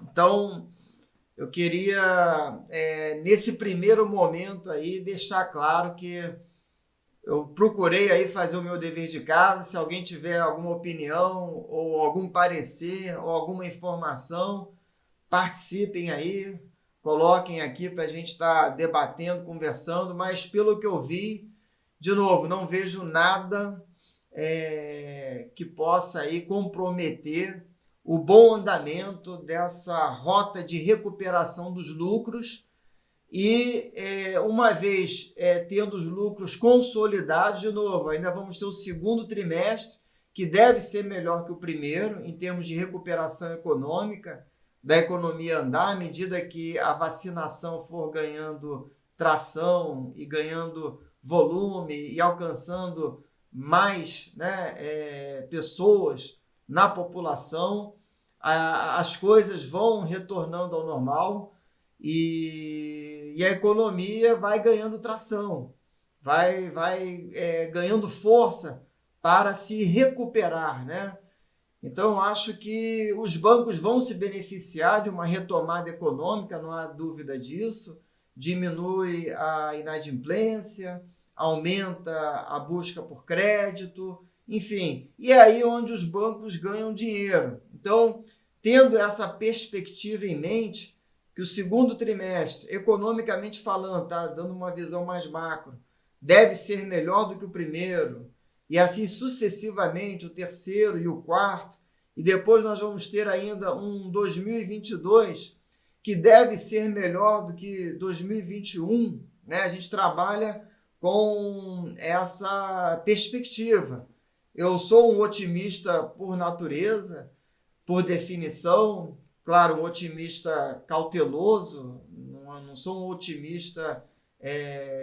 Então, eu queria, nesse primeiro momento aí, deixar claro que eu procurei aí fazer o meu dever de casa. Se alguém tiver alguma opinião, ou algum parecer, ou alguma informação, participem aí, coloquem aqui para a gente estar debatendo, conversando, mas pelo que eu vi, de novo, não vejo nada que possa aí comprometer o bom andamento dessa rota de recuperação dos lucros e, uma vez tendo os lucros consolidados, de novo, ainda vamos ter o segundo trimestre, que deve ser melhor que o primeiro, em termos de recuperação econômica, da economia andar, à medida que a vacinação for ganhando tração e ganhando volume e alcançando mais, né, pessoas na população, as coisas vão retornando ao normal e a economia vai ganhando tração, vai ganhando força para se recuperar, né? Então, acho que os bancos vão se beneficiar de uma retomada econômica, não há dúvida disso. Diminui a inadimplência, aumenta a busca por crédito, enfim. E é aí onde os bancos ganham dinheiro. Então, tendo essa perspectiva em mente, que o segundo trimestre, economicamente falando, tá dando uma visão mais macro, deve ser melhor do que o primeiro, e assim sucessivamente, o terceiro e o quarto, e depois nós vamos ter ainda um 2022 que deve ser melhor do que 2021, né? A gente trabalha com essa perspectiva. Eu sou um otimista por natureza, por definição, claro, um otimista cauteloso, não sou um otimista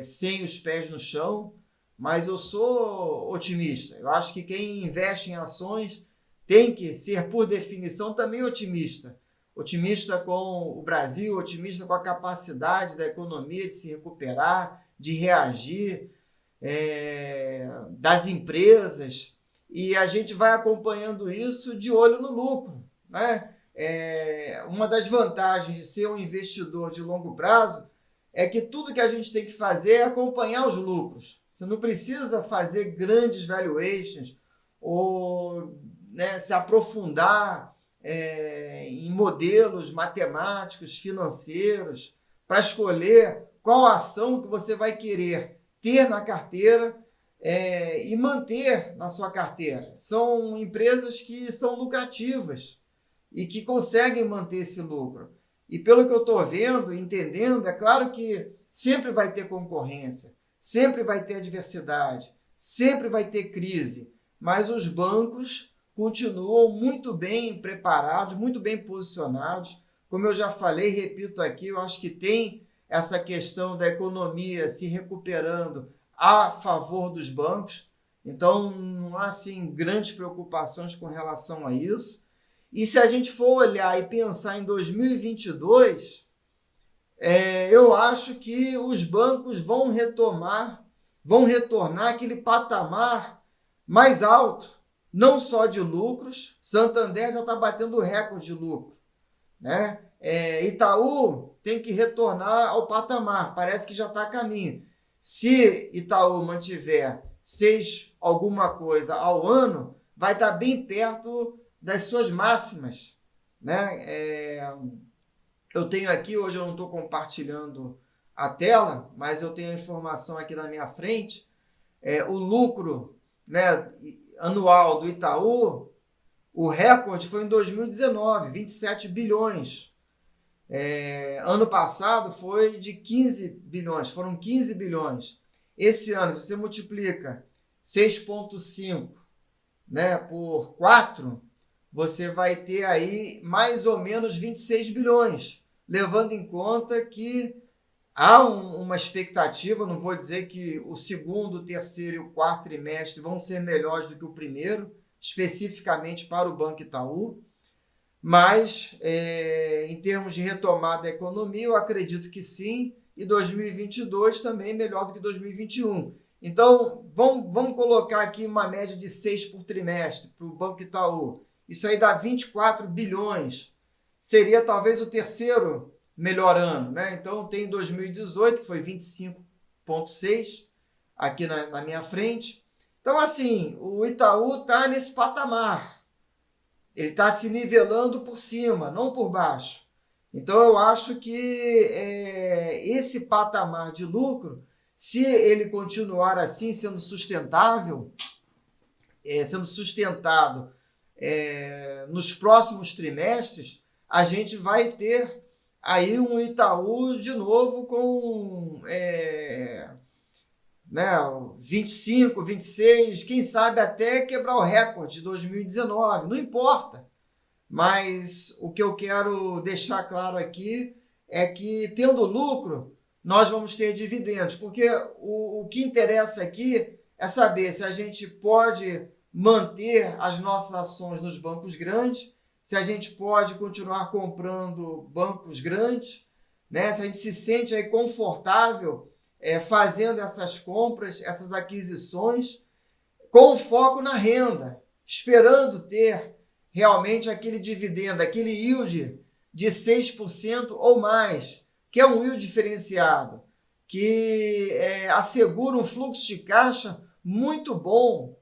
sem os pés no chão, mas eu sou otimista. Eu acho que quem investe em ações tem que ser, por definição, também otimista. Otimista com o Brasil, otimista com a capacidade da economia de se recuperar, de reagir, das empresas, e a gente vai acompanhando isso de olho no lucro, né? Uma das vantagens de ser um investidor de longo prazo é que tudo que a gente tem que fazer é acompanhar os lucros. Você não precisa fazer grandes valuations ou, né, se aprofundar em modelos matemáticos, financeiros, para escolher qual ação que você vai querer ter na carteira e manter na sua carteira. São empresas que são lucrativas e que conseguem manter esse lucro. E pelo que eu estou vendo, entendendo, é claro que sempre vai ter concorrência, sempre vai ter adversidade, sempre vai ter crise, mas os bancos continuam muito bem preparados, muito bem posicionados. Como eu já falei, repito aqui, eu acho que tem essa questão da economia se recuperando a favor dos bancos, então não há assim grandes preocupações com relação a isso. E se a gente for olhar e pensar em 2022, eu acho que os bancos vão retornar aquele patamar mais alto, não só de lucros. Santander já está batendo recorde de lucro, né? Itaú tem que retornar ao patamar, parece que já está a caminho. Se Itaú mantiver 6 alguma coisa ao ano, vai estar bem perto das suas máximas, né? Eu tenho aqui, hoje eu não estou compartilhando a tela, mas eu tenho a informação aqui na minha frente. O lucro, né, anual do Itaú, o recorde foi em 2019, 27 bilhões. Ano passado foi de 15 bilhões, foram 15 bilhões. Esse ano, se você multiplica 6,5, né, por 4, você vai ter aí mais ou menos 26 bilhões, levando em conta que há uma expectativa. Não vou dizer que o segundo, o terceiro e o quarto trimestre vão ser melhores do que o primeiro, especificamente para o Banco Itaú, mas em termos de retomada da economia, eu acredito que sim, e 2022 também melhor do que 2021. Então, vamos colocar aqui uma média de 6 por trimestre para o Banco Itaú. isso aí dá 24 bilhões. Seria talvez o terceiro melhor ano, né? Então tem 2018, que foi 25,6 aqui na minha frente. Então, assim, o Itaú está nesse patamar. Ele está se nivelando por cima, não por baixo. Então, eu acho que esse patamar de lucro, se ele continuar assim, sendo sustentável, sendo sustentado nos próximos trimestres, a gente vai ter aí um Itaú de novo com 25, 26, quem sabe até quebrar o recorde de 2019, não importa. Mas o que eu quero deixar claro aqui é que, tendo lucro, nós vamos ter dividendos, porque o que interessa aqui é saber se a gente pode manter as nossas ações nos bancos grandes, se a gente pode continuar comprando bancos grandes, né? Se a gente se sente aí confortável fazendo essas compras, essas aquisições, com foco na renda, esperando ter realmente aquele dividendo, aquele yield de 6% ou mais, que é um yield diferenciado, que assegura um fluxo de caixa muito bom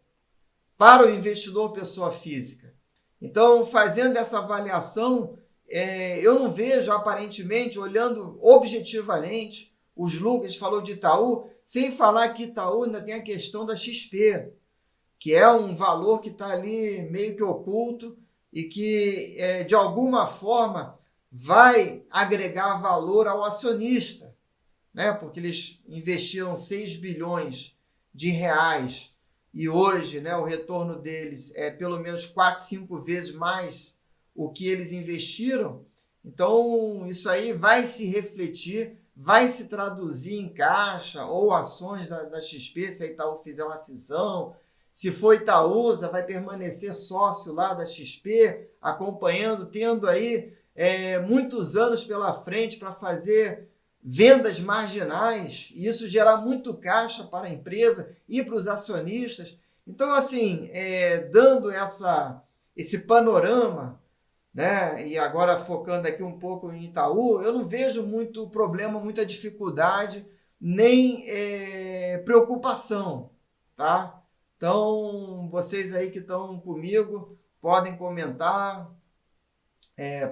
para o investidor pessoa física. Então, fazendo essa avaliação, eu não vejo, aparentemente, olhando objetivamente, os lucros. A gente falou de Itaú, sem falar que Itaú ainda tem a questão da XP, que é um valor que está ali meio que oculto e que, de alguma forma, vai agregar valor ao acionista, né? Porque eles investiram 6 bilhões de reais e hoje, né, o retorno deles é pelo menos 4, 5 vezes mais o que eles investiram. Então, isso aí vai se refletir, vai se traduzir em caixa ou ações da XP, se a Itaú fizer uma cisão. Se for Itaúsa, vai permanecer sócio lá da XP, acompanhando, tendo aí muitos anos pela frente para fazer vendas marginais, e isso gerar muito caixa para a empresa e para os acionistas. Então, assim, dando esse panorama, né, e agora focando aqui um pouco em Itaú, eu não vejo muito problema, muita dificuldade, nem preocupação, tá? Então, vocês aí que estão comigo, podem comentar,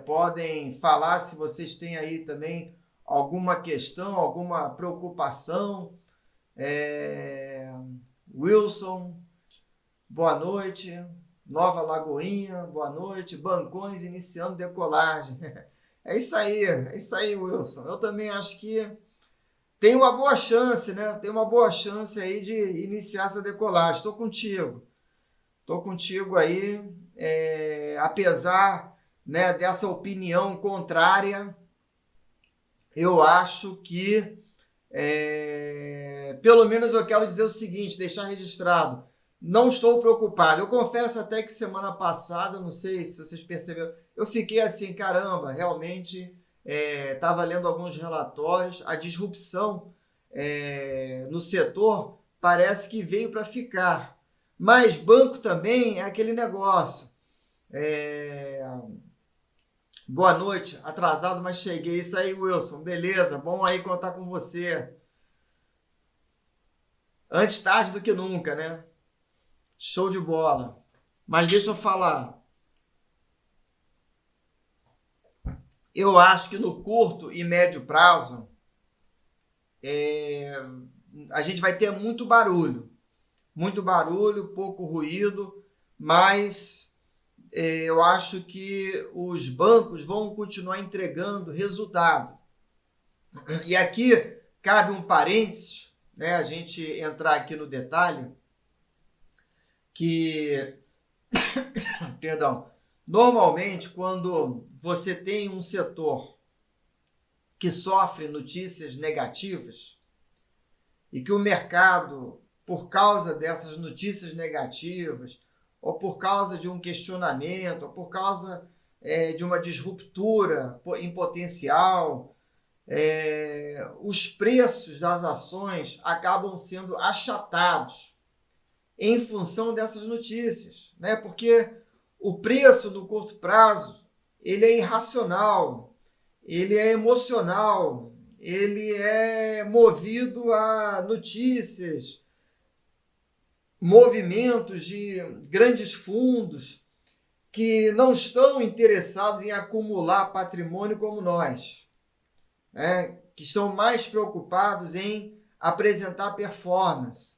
podem falar se vocês têm aí também alguma questão, alguma preocupação. Wilson, boa noite. Nova Lagoinha, boa noite. Bancões iniciando decolagem. É isso aí, Wilson. Eu também acho que tem uma boa chance, né? Tem uma boa chance aí de iniciar essa decolagem. Estou contigo aí, apesar, né, dessa opinião contrária. Eu acho que, pelo menos eu quero dizer o seguinte, deixar registrado, não estou preocupado. Eu confesso até que semana passada, não sei se vocês perceberam, eu fiquei assim, caramba, realmente estava lendo alguns relatórios, a disrupção no setor parece que veio para ficar. Mas banco também é aquele negócio. Boa noite, atrasado, mas cheguei. Isso aí, Wilson. Beleza, bom aí contar com você. Antes tarde do que nunca, né? Show de bola. Mas deixa eu falar. Eu acho que no curto e médio prazo, a gente vai ter muito barulho. Muito barulho, pouco ruído, mas eu acho que os bancos vão continuar entregando resultado. E aqui cabe um parênteses, né, a gente entrar aqui no detalhe, que, perdão, normalmente quando você tem um setor que sofre notícias negativas e que o mercado, por causa dessas notícias negativas, ou por causa de um questionamento, ou por causa de uma disruptura em potencial, os preços das ações acabam sendo achatados em função dessas notícias, né? Porque o preço no curto prazo, ele é irracional, ele é emocional, ele é movido a notícias, movimentos de grandes fundos que não estão interessados em acumular patrimônio como nós, né? Que estão mais preocupados em apresentar performance,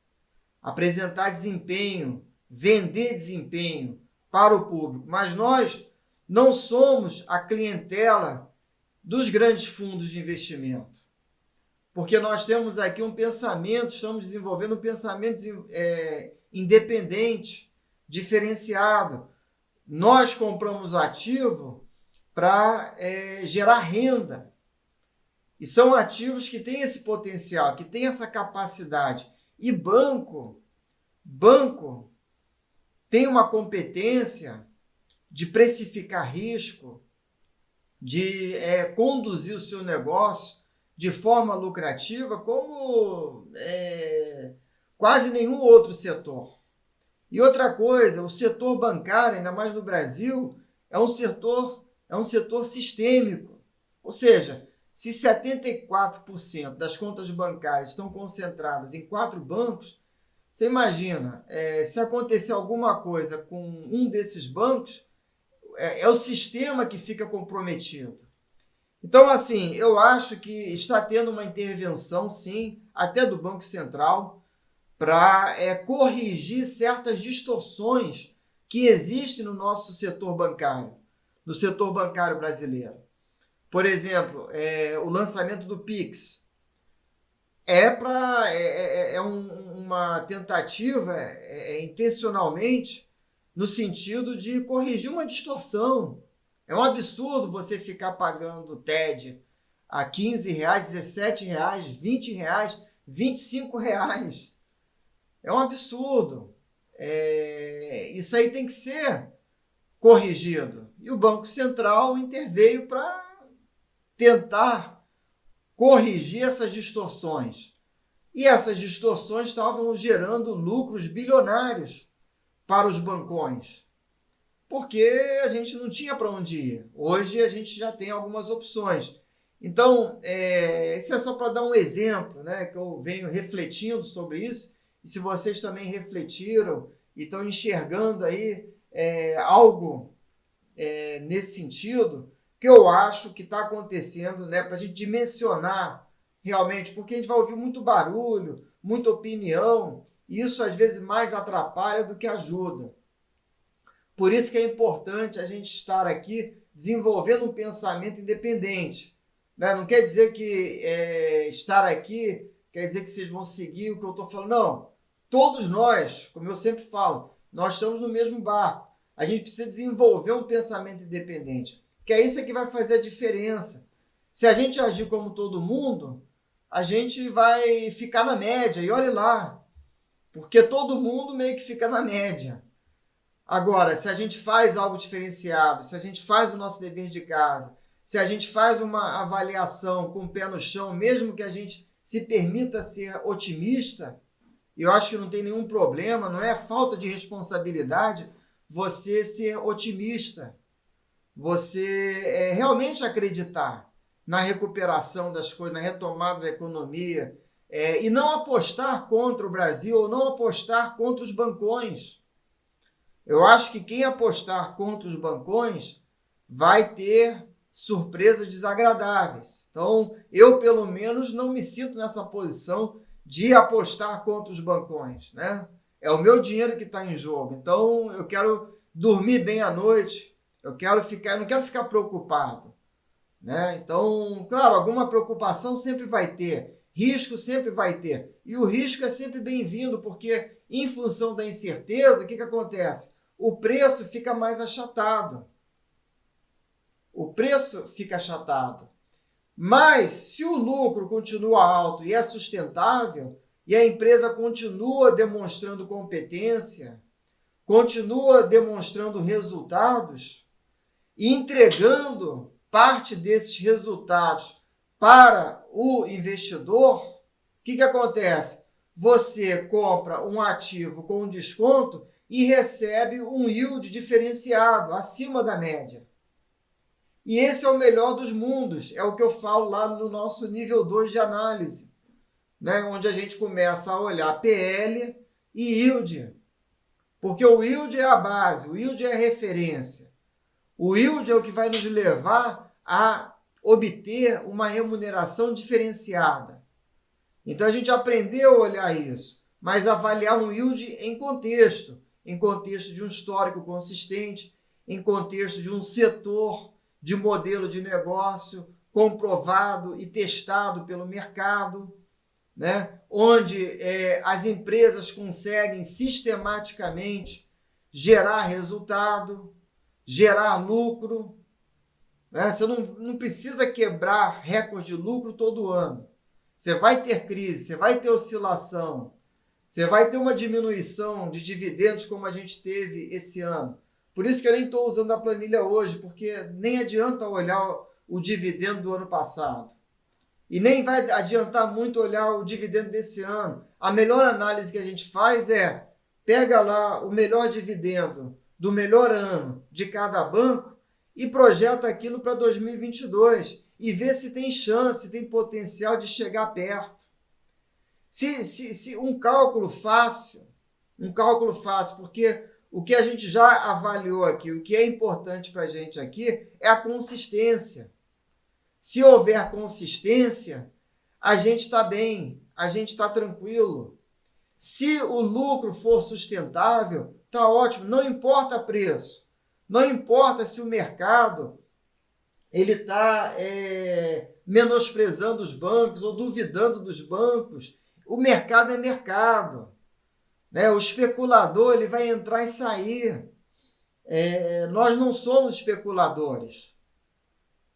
apresentar desempenho, vender desempenho para o público. Mas nós não somos a clientela dos grandes fundos de investimento, porque nós temos aqui um pensamento, estamos desenvolvendo um pensamento independente, diferenciado. Nós compramos o ativo para gerar renda. E são ativos que têm esse potencial, que têm essa capacidade. E banco tem uma competência de precificar risco, de conduzir o seu negócio de forma lucrativa como quase nenhum outro setor. E outra coisa, o setor bancário, ainda mais no Brasil, é um setor sistêmico. Ou seja, se 74% das contas bancárias estão concentradas em 4 bancos, você imagina, se acontecer alguma coisa com um desses bancos, é o sistema que fica comprometido. Então, assim, eu acho que está tendo uma intervenção, sim, até do Banco Central, para corrigir certas distorções que existem no nosso setor bancário, no setor bancário brasileiro. Por exemplo, o lançamento do Pix uma tentativa intencionalmente no sentido de corrigir uma distorção. É um absurdo você ficar pagando TED a R$15, R$17, R$20, R$25. É um absurdo. Isso aí tem que ser corrigido. E o Banco Central interveio para tentar corrigir essas distorções. E essas distorções estavam gerando lucros bilionários para os bancões, porque a gente não tinha para onde ir. Hoje a gente já tem algumas opções. Então, isso é só para dar um exemplo, né, que eu venho refletindo sobre isso, e se vocês também refletiram e estão enxergando aí algo nesse sentido, que eu acho que está acontecendo, né, para a gente dimensionar realmente, porque a gente vai ouvir muito barulho, muita opinião, e isso às vezes mais atrapalha do que ajuda. Por isso que é importante a gente estar aqui desenvolvendo um pensamento independente, né? Não quer dizer que estar aqui quer dizer que vocês vão seguir o que eu estou falando. Não. Todos nós, como eu sempre falo, nós estamos no mesmo barco. A gente precisa desenvolver um pensamento independente, que é isso que vai fazer a diferença. Se a gente agir como todo mundo, a gente vai ficar na média, e olhe lá, porque todo mundo meio que fica na média. Agora, se a gente faz algo diferenciado, se a gente faz o nosso dever de casa, se a gente faz uma avaliação com o pé no chão, mesmo que a gente se permita ser otimista, eu acho que não tem nenhum problema, não é falta de responsabilidade você ser otimista, você realmente acreditar na recuperação das coisas, na retomada da economia, e não apostar contra o Brasil ou não apostar contra os bancões. Eu acho que quem apostar contra os bancões vai ter surpresas desagradáveis. Então, eu, pelo menos, não me sinto nessa posição de apostar contra os bancões, né? É o meu dinheiro que está em jogo. Então, eu quero dormir bem à noite, eu não quero ficar preocupado, né? Então, claro, alguma preocupação sempre vai ter, risco sempre vai ter. E o risco é sempre bem-vindo, porque em função da incerteza, o que acontece? O preço fica mais achatado. O preço fica achatado. Mas, se o lucro continua alto e é sustentável, e a empresa continua demonstrando competência, continua demonstrando resultados e entregando parte desses resultados para o investidor, o que acontece? você compra um ativo com um desconto e recebe um yield diferenciado, acima da média. E esse é o melhor dos mundos, é o que eu falo lá no nosso nível 2 de análise, né? Onde a gente começa a olhar PL e yield, porque o yield é a base, o yield é a referência. O yield é o que vai nos levar a obter uma remuneração diferenciada. Então a gente aprendeu a olhar isso, mas avaliar um yield em contexto de um histórico consistente, em contexto de um setor de modelo de negócio comprovado e testado pelo mercado, né? Onde as empresas conseguem sistematicamente gerar resultado, gerar lucro, né? Você não precisa quebrar recorde de lucro todo ano. Você vai ter crise, você vai ter oscilação, você vai ter uma diminuição de dividendos como a gente teve esse ano. Por isso que eu nem estou usando a planilha hoje, porque nem adianta olhar o dividendo do ano passado. E nem vai adiantar muito olhar o dividendo desse ano. A melhor análise que a gente faz é, pega lá o melhor dividendo do melhor ano de cada banco e projeta aquilo para 2022 e vê se tem chance, se tem potencial de chegar perto. Se um cálculo fácil, porque o que a gente já avaliou aqui, o que é importante para a gente aqui é a consistência. Se houver consistência, a gente está bem, a gente está tranquilo. Se o lucro for sustentável, está ótimo, não importa preço, não importa se o mercado ele está menosprezando os bancos ou duvidando dos bancos. O mercado é mercado, né? O especulador ele vai entrar e sair. Nós não somos especuladores.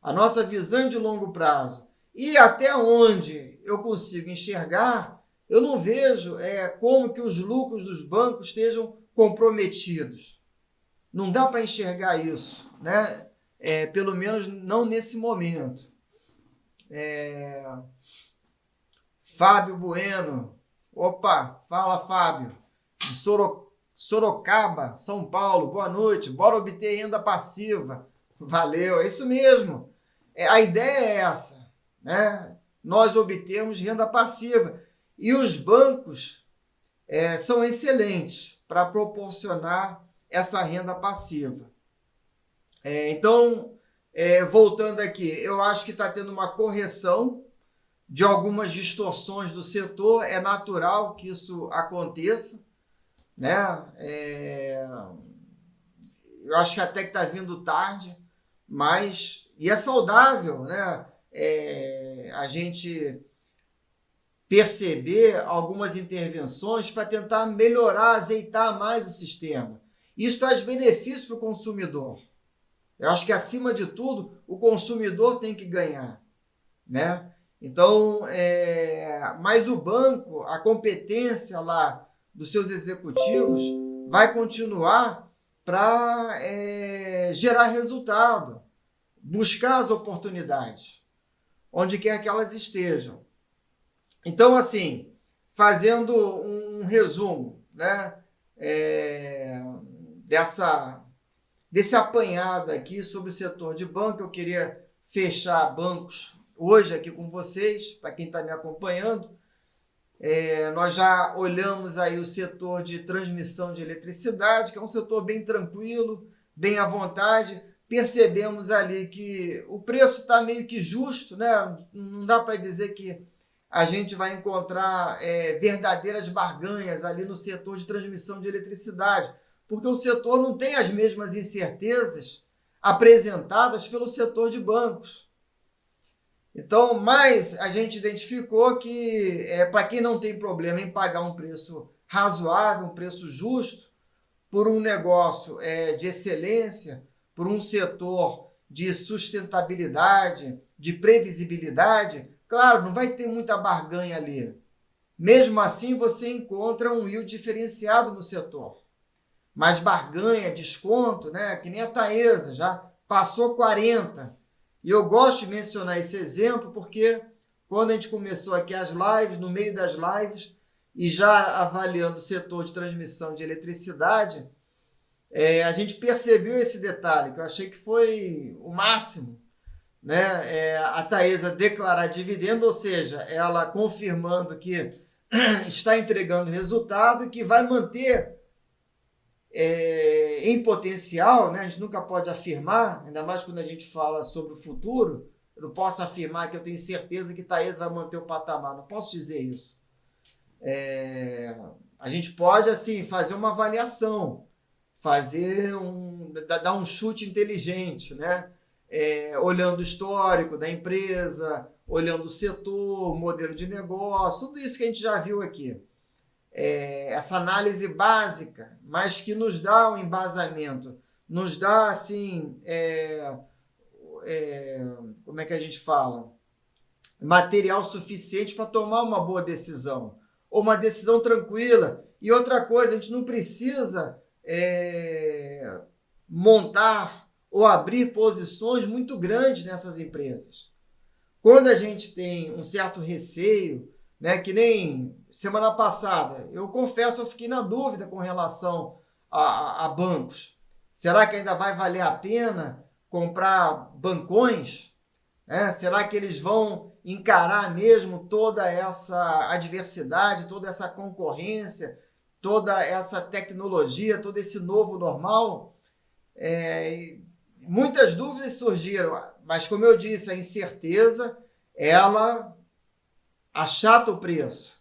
A nossa visão é de longo prazo. E até onde eu consigo enxergar, eu não vejo como que os lucros dos bancos estejam comprometidos. Não dá para enxergar isso, né? Pelo menos não nesse momento. Fábio Bueno. Opa, fala Fábio. De Sorocaba, São Paulo. Boa noite. Bora obter renda passiva. Valeu, é isso mesmo. A ideia é essa, né? Nós obtemos renda passiva. E os bancos são excelentes para proporcionar essa renda passiva. Então, voltando aqui, eu acho que está tendo uma correção de algumas distorções do setor, é natural que isso aconteça, né? Eu acho que até que está vindo tarde, mas e é saudável, né? A gente perceber algumas intervenções para tentar melhorar, azeitar mais o sistema. Isso traz benefício para o consumidor. Eu acho que, acima de tudo, o consumidor tem que ganhar, né? Então, mas o banco, a competência lá dos seus executivos vai continuar para gerar resultado, buscar as oportunidades, onde quer que elas estejam. Então, assim, fazendo um resumo, né, desse apanhado aqui sobre o setor de banco, eu queria fechar bancos hoje aqui com vocês, para quem está me acompanhando. Nós já olhamos aí o setor de transmissão de eletricidade, que é um setor bem tranquilo, bem à vontade. Percebemos ali que o preço está meio que justo, né? Não dá para dizer que a gente vai encontrar verdadeiras barganhas ali no setor de transmissão de eletricidade, porque o setor não tem as mesmas incertezas apresentadas pelo setor de bancos. Então, mas a gente identificou que para quem não tem problema em pagar um preço razoável, um preço justo, por um negócio de excelência, por um setor de sustentabilidade, de previsibilidade, claro, não vai ter muita barganha ali. Mesmo assim, você encontra um yield diferenciado no setor. Mas barganha, desconto, né? Que nem a Taesa, já passou 40%. E eu gosto de mencionar esse exemplo porque quando a gente começou aqui as lives, no meio das lives, e já avaliando o setor de transmissão de eletricidade, a gente percebeu esse detalhe, que eu achei que foi o máximo, né? A Taesa declarar dividendo, ou seja, ela confirmando que está entregando resultado e que vai manter em potencial, né? A gente nunca pode afirmar, ainda mais quando a gente fala sobre o futuro. Eu não posso afirmar que eu tenho certeza que Taesa vai manter o patamar, não posso dizer isso. A gente pode assim fazer uma avaliação, dar um chute inteligente, né? Olhando o histórico da empresa, olhando o setor, o modelo de negócio, tudo isso que a gente já viu aqui. Essa análise básica, mas que nos dá um embasamento, nos dá assim, como é que a gente fala? Material suficiente para tomar uma boa decisão, ou uma decisão tranquila. E outra coisa, a gente não precisa montar ou abrir posições muito grandes nessas empresas. Quando a gente tem um certo receio, né, que nem semana passada, eu confesso, eu fiquei na dúvida com relação a bancos. Será que ainda vai valer a pena comprar bancões? Será que eles vão encarar mesmo toda essa adversidade, toda essa concorrência, toda essa tecnologia, todo esse novo normal? Muitas dúvidas surgiram, mas como eu disse, a incerteza, ela achata o preço.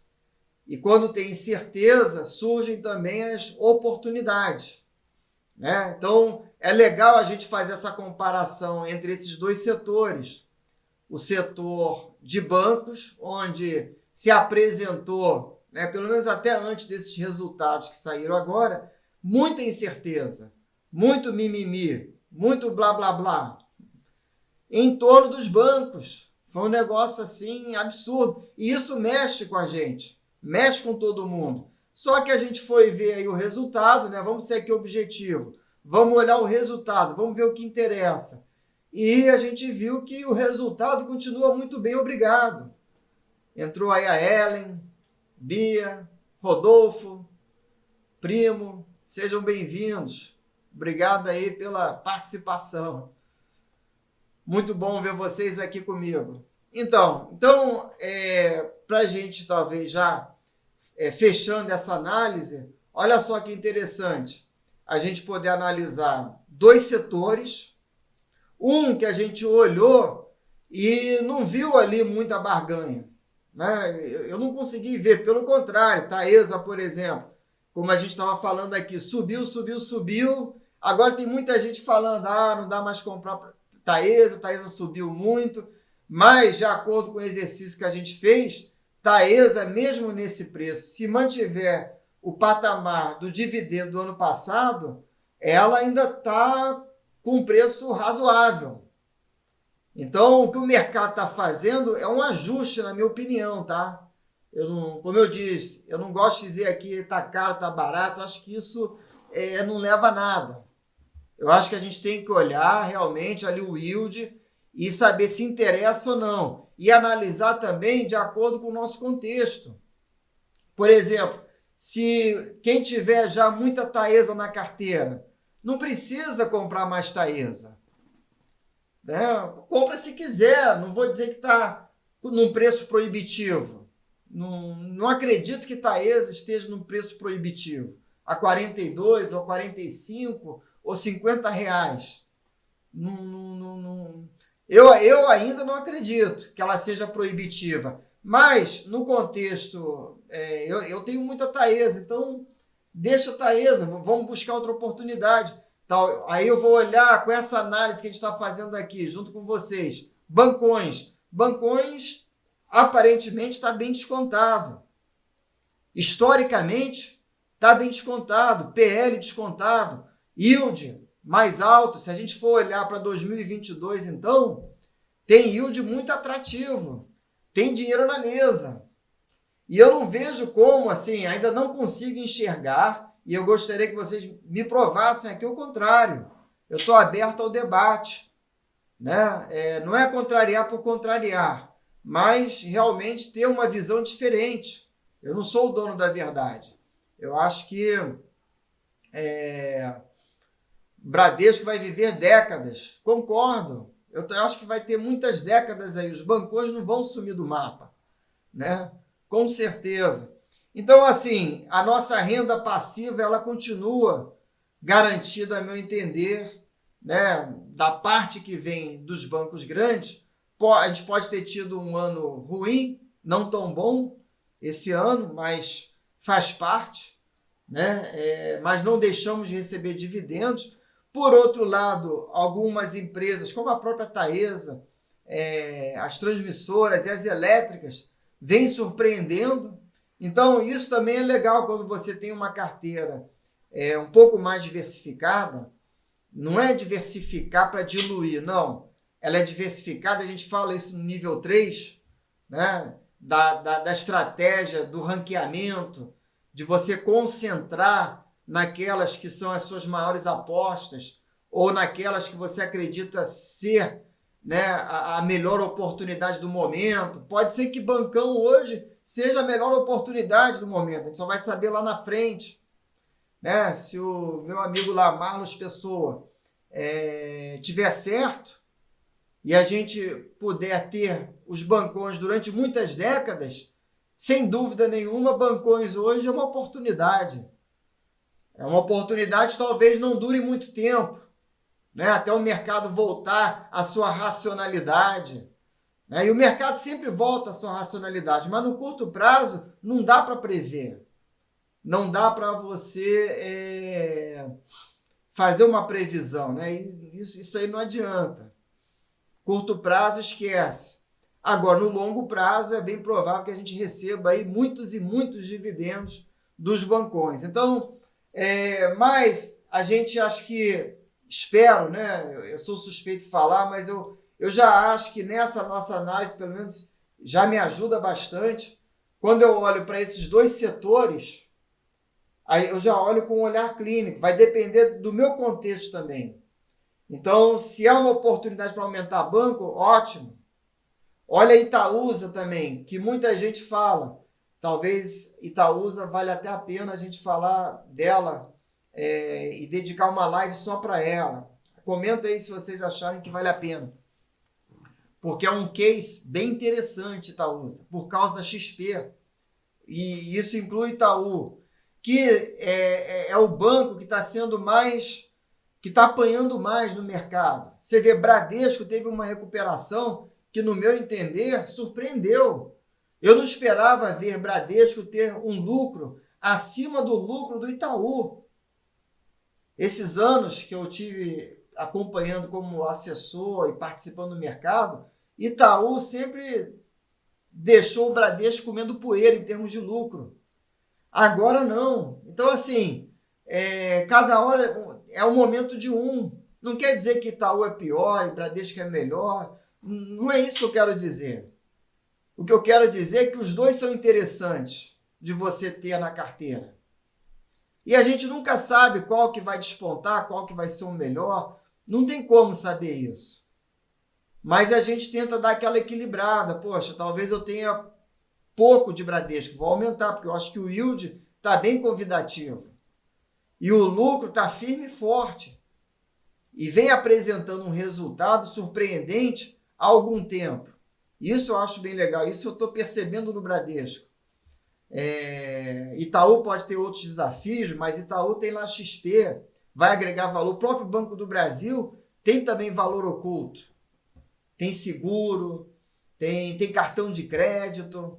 E quando tem incerteza, surgem também as oportunidades, né? Então, é legal a gente fazer essa comparação entre esses dois setores. O setor de bancos, onde se apresentou, né, pelo menos até antes desses resultados que saíram agora, muita incerteza, muito mimimi, muito blá, blá, blá, em torno dos bancos. Foi um negócio assim absurdo. E isso mexe com a gente, mexe com todo mundo. Só que a gente foi ver aí o resultado, né? Vamos ser aqui objetivo. Vamos olhar o resultado, vamos ver o que interessa. E a gente viu que o resultado continua muito bem, obrigado. Entrou aí a Ellen, Bia, Rodolfo, Primo, sejam bem-vindos. Obrigado aí pela participação. Muito bom ver vocês aqui comigo. Então para a gente talvez já fechando essa análise, olha só que interessante. A gente poder analisar dois setores, um que a gente olhou e não viu ali muita barganha, né? Eu não consegui ver, pelo contrário, Taesa, por exemplo, como a gente estava falando aqui, subiu, subiu, subiu. Agora tem muita gente falando, não dá mais comprar Taesa subiu muito, mas de acordo com o exercício que a gente fez, Taesa, mesmo nesse preço, se mantiver o patamar do dividendo do ano passado, ela ainda está com um preço razoável. Então, o que o mercado está fazendo é um ajuste, na minha opinião, tá? Como eu disse, eu não gosto de dizer aqui está caro, está barato, acho que isso não leva a nada. Eu acho que a gente tem que olhar realmente ali o yield e saber se interessa ou não. E analisar também de acordo com o nosso contexto. Por exemplo, se quem tiver já muita Taesa na carteira, não precisa comprar mais Taesa, né? Compra se quiser, não vou dizer que está num preço proibitivo. Não acredito que Taesa esteja num preço proibitivo. A 42 ou 45 ou 50 reais. Eu ainda não acredito que ela seja proibitiva. Mas, no contexto, eu tenho muita Taesa, então deixa a Taesa, vamos buscar outra oportunidade. Então, aí eu vou olhar com essa análise que a gente está fazendo aqui, junto com vocês. Bancões. Bancões, aparentemente, está bem descontado. Historicamente, está bem descontado. PL descontado. Yield mais alto. Se a gente for olhar para 2022, então, tem yield muito atrativo. Tem dinheiro na mesa. E eu não vejo como, assim, ainda não consigo enxergar, e eu gostaria que vocês me provassem aqui o contrário. Eu estou aberto ao debate, né? Não é contrariar por contrariar, mas realmente ter uma visão diferente. Eu não sou o dono da verdade. Eu acho que Bradesco vai viver décadas. Concordo. Eu acho que vai ter muitas décadas aí. Os bancões não vão sumir do mapa, né? Com certeza. Então, assim, a nossa renda passiva, ela continua garantida, a meu entender, né? Da parte que vem dos bancos grandes. A gente pode ter tido um ano ruim, não tão bom esse ano, mas faz parte, né? Mas não deixamos de receber dividendos. Por outro lado, algumas empresas, como a própria Taesa, as transmissoras e as elétricas, vêm surpreendendo. Então, isso também é legal quando você tem uma carteira um pouco mais diversificada. Não é diversificar para diluir, não. Ela é diversificada, a gente fala isso no nível 3, né? Da estratégia, do ranqueamento, de você concentrar naquelas que são as suas maiores apostas ou naquelas que você acredita ser, né, a melhor oportunidade do momento. Pode ser que bancão hoje seja a melhor oportunidade do momento, a gente só vai saber lá na frente, né? Se o meu amigo lá, Marlos Pessoa, tiver certo e a gente puder ter os bancões durante muitas décadas, sem dúvida nenhuma, bancões hoje é uma oportunidade. É uma oportunidade, talvez não dure muito tempo, né? Até o mercado voltar à sua racionalidade, né? E o mercado sempre volta à sua racionalidade, mas no curto prazo não dá para prever. Não dá para você fazer uma previsão, né? Isso aí não adianta. Curto prazo, esquece. Agora, no longo prazo, é bem provável que a gente receba aí muitos e muitos dividendos dos bancões. Então, mas a gente acho que, espero, né? Eu sou suspeito de falar, mas eu já acho que nessa nossa análise, pelo menos, já me ajuda bastante. Quando eu olho para esses dois setores, aí eu já olho com um olhar clínico. Vai depender do meu contexto também. Então, se há uma oportunidade para aumentar banco, ótimo. Olha a Itaúsa também, que muita gente fala. Talvez Itaúsa vale até a pena a gente falar dela e dedicar uma live só para ela. Comenta aí se vocês acharem que vale a pena. Porque é um case bem interessante, Itaúsa, por causa da XP. E isso inclui Itaú, que é o banco que está sendo mais, que está apanhando mais no mercado. Você vê, Bradesco teve uma recuperação que, no meu entender, surpreendeu. Eu não esperava ver Bradesco ter um lucro acima do lucro do Itaú. Esses anos que eu tive acompanhando como assessor e participando do mercado, Itaú sempre deixou o Bradesco comendo poeira em termos de lucro. Agora não. Então, assim, cada hora é um momento de um. Não quer dizer que Itaú é pior e Bradesco é melhor. Não é isso que eu quero dizer. O que eu quero dizer é que os dois são interessantes de você ter na carteira. E a gente nunca sabe qual que vai despontar, qual que vai ser o melhor. Não tem como saber isso. Mas a gente tenta dar aquela equilibrada. Poxa, talvez eu tenha pouco de Bradesco, vou aumentar, porque eu acho que o yield está bem convidativo. E o lucro está firme e forte. E vem apresentando um resultado surpreendente há algum tempo. Isso eu acho bem legal. Isso eu estou percebendo no Bradesco. Itaú pode ter outros desafios, mas Itaú tem lá XP, vai agregar valor. O próprio Banco do Brasil tem também valor oculto. Tem seguro, tem cartão de crédito,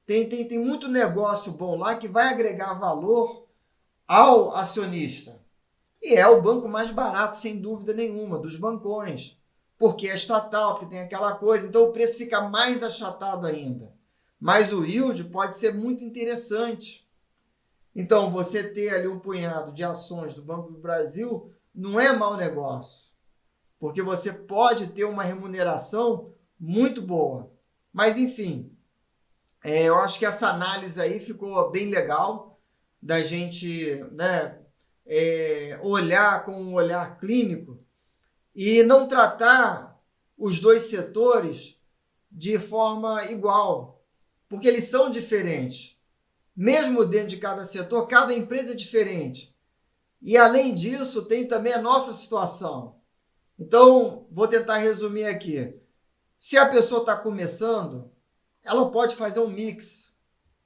tem muito negócio bom lá que vai agregar valor ao acionista. E é o banco mais barato, sem dúvida nenhuma, dos bancões, porque é estatal, porque tem aquela coisa, então o preço fica mais achatado ainda. Mas o yield pode ser muito interessante. Então, você ter ali um punhado de ações do Banco do Brasil não é mau negócio, porque você pode ter uma remuneração muito boa. Mas, enfim, eu acho que essa análise aí ficou bem legal da gente, né, olhar com um olhar clínico e não tratar os dois setores de forma igual, porque eles são diferentes. mesmo dentro de cada setor, cada empresa é diferente. E, além disso, tem também a nossa situação. Então, vou tentar resumir aqui. Se a pessoa está começando, ela pode fazer um mix,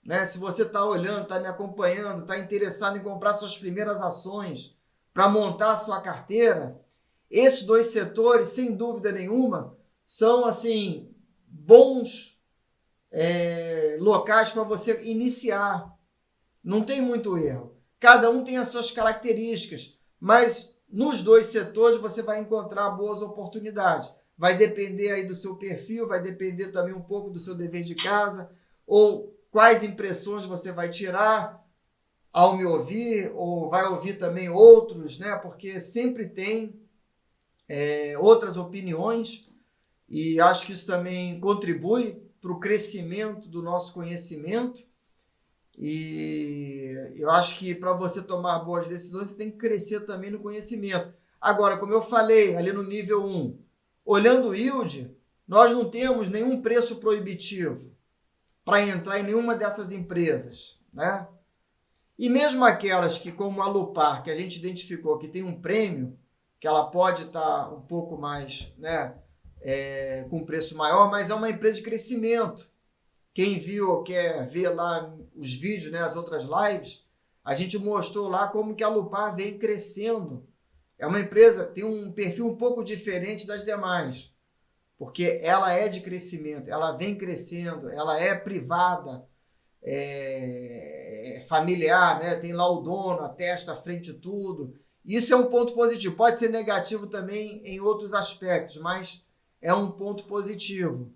né? Se você está olhando, está me acompanhando, está interessado em comprar suas primeiras ações para montar a sua carteira, esses dois setores, sem dúvida nenhuma, são assim bons locais para você iniciar. Não tem muito erro. Cada um tem as suas características, mas nos dois setores você vai encontrar boas oportunidades. Vai depender aí do seu perfil, vai depender também um pouco do seu dever de casa, ou quais impressões você vai tirar ao me ouvir, ou vai ouvir também outros, né? Porque sempre tem outras opiniões, e acho que isso também contribui para o crescimento do nosso conhecimento. E eu acho que para você tomar boas decisões, você tem que crescer também no conhecimento. Agora, como eu falei ali no nível 1, olhando o yield, nós não temos nenhum preço proibitivo para entrar em nenhuma dessas empresas, né? E mesmo aquelas que, como a Lupar, que a gente identificou que tem um prêmio, que ela pode estar um pouco mais, né, com preço maior, mas é uma empresa de crescimento. Quem viu ou quer ver lá os vídeos, né, as outras lives, a gente mostrou lá como que a Lupar vem crescendo. É uma empresa, tem um perfil um pouco diferente das demais, porque ela é de crescimento, ela vem crescendo, ela é privada, familiar, né? Tem lá o dono, a testa, a frente, tudo. Isso é um ponto positivo. Pode ser negativo também em outros aspectos, mas é um ponto positivo.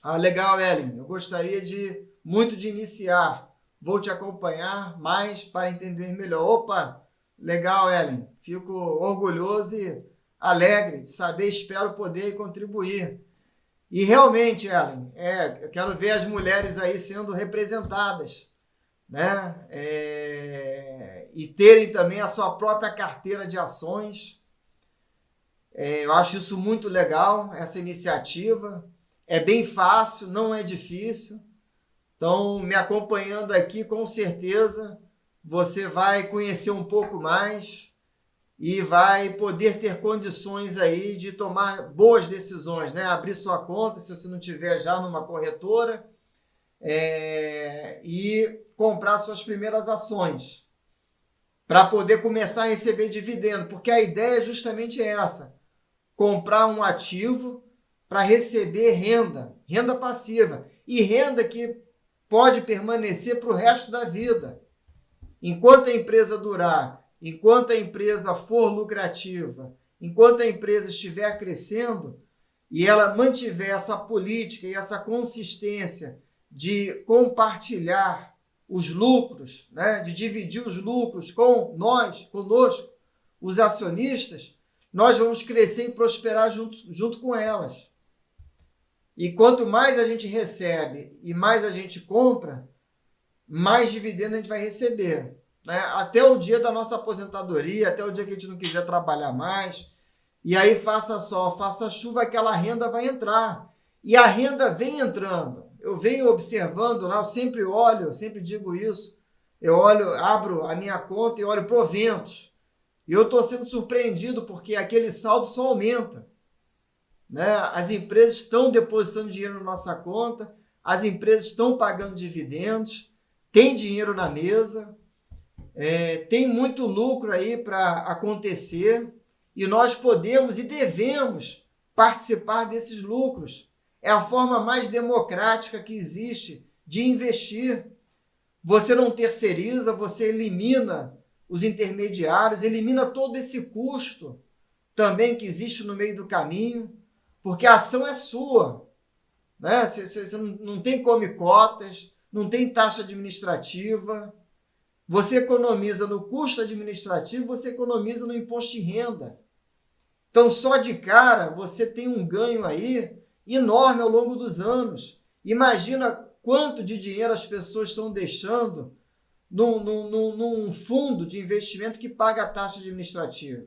Ah, legal, Ellen. Eu gostaria muito de iniciar. Vou te acompanhar mais para entender melhor. Opa, legal, Ellen. Fico orgulhoso e alegre de saber, espero poder contribuir. E realmente, Ellen, eu quero ver as mulheres aí sendo representadas, né? E terem também a sua própria carteira de ações. Eu acho isso muito legal, essa iniciativa. É bem fácil, não é difícil. Então, me acompanhando aqui, com certeza, você vai conhecer um pouco mais e vai poder ter condições aí de tomar boas decisões, né? Abrir sua conta, se você não tiver já numa corretora, e comprar suas primeiras ações para poder começar a receber dividendo, porque a ideia é justamente essa: comprar um ativo para receber renda passiva, e renda que pode permanecer para o resto da vida. Enquanto a empresa durar, enquanto a empresa for lucrativa, enquanto a empresa estiver crescendo e ela mantiver essa política e essa consistência de compartilhar os lucros, né, de dividir os lucros com nós, conosco, os acionistas, nós vamos crescer e prosperar junto com elas. E quanto mais a gente recebe e mais a gente compra, mais dividendo a gente vai receber, né? Até o dia da nossa aposentadoria, até o dia que a gente não quiser trabalhar mais. E aí faça sol, faça chuva, aquela renda vai entrar. E a renda vem entrando. Eu venho observando lá, eu sempre olho, eu sempre digo isso. Eu olho, abro a minha conta e olho proventos. E eu estou sendo surpreendido porque aquele saldo só aumenta, né? As empresas estão depositando dinheiro na nossa conta, as empresas estão pagando dividendos, tem dinheiro na mesa, tem muito lucro aí para acontecer e nós podemos e devemos participar desses lucros. É a forma mais democrática que existe de investir. Você não terceiriza, você elimina os intermediários, elimina todo esse custo também que existe no meio do caminho, porque a ação é sua, né? Você não tem come cotas, não tem taxa administrativa, você economiza no custo administrativo, você economiza no imposto de renda. Então, só de cara, você tem um ganho aí enorme ao longo dos anos. Imagina quanto de dinheiro as pessoas estão deixando num fundo de investimento que paga a taxa administrativa.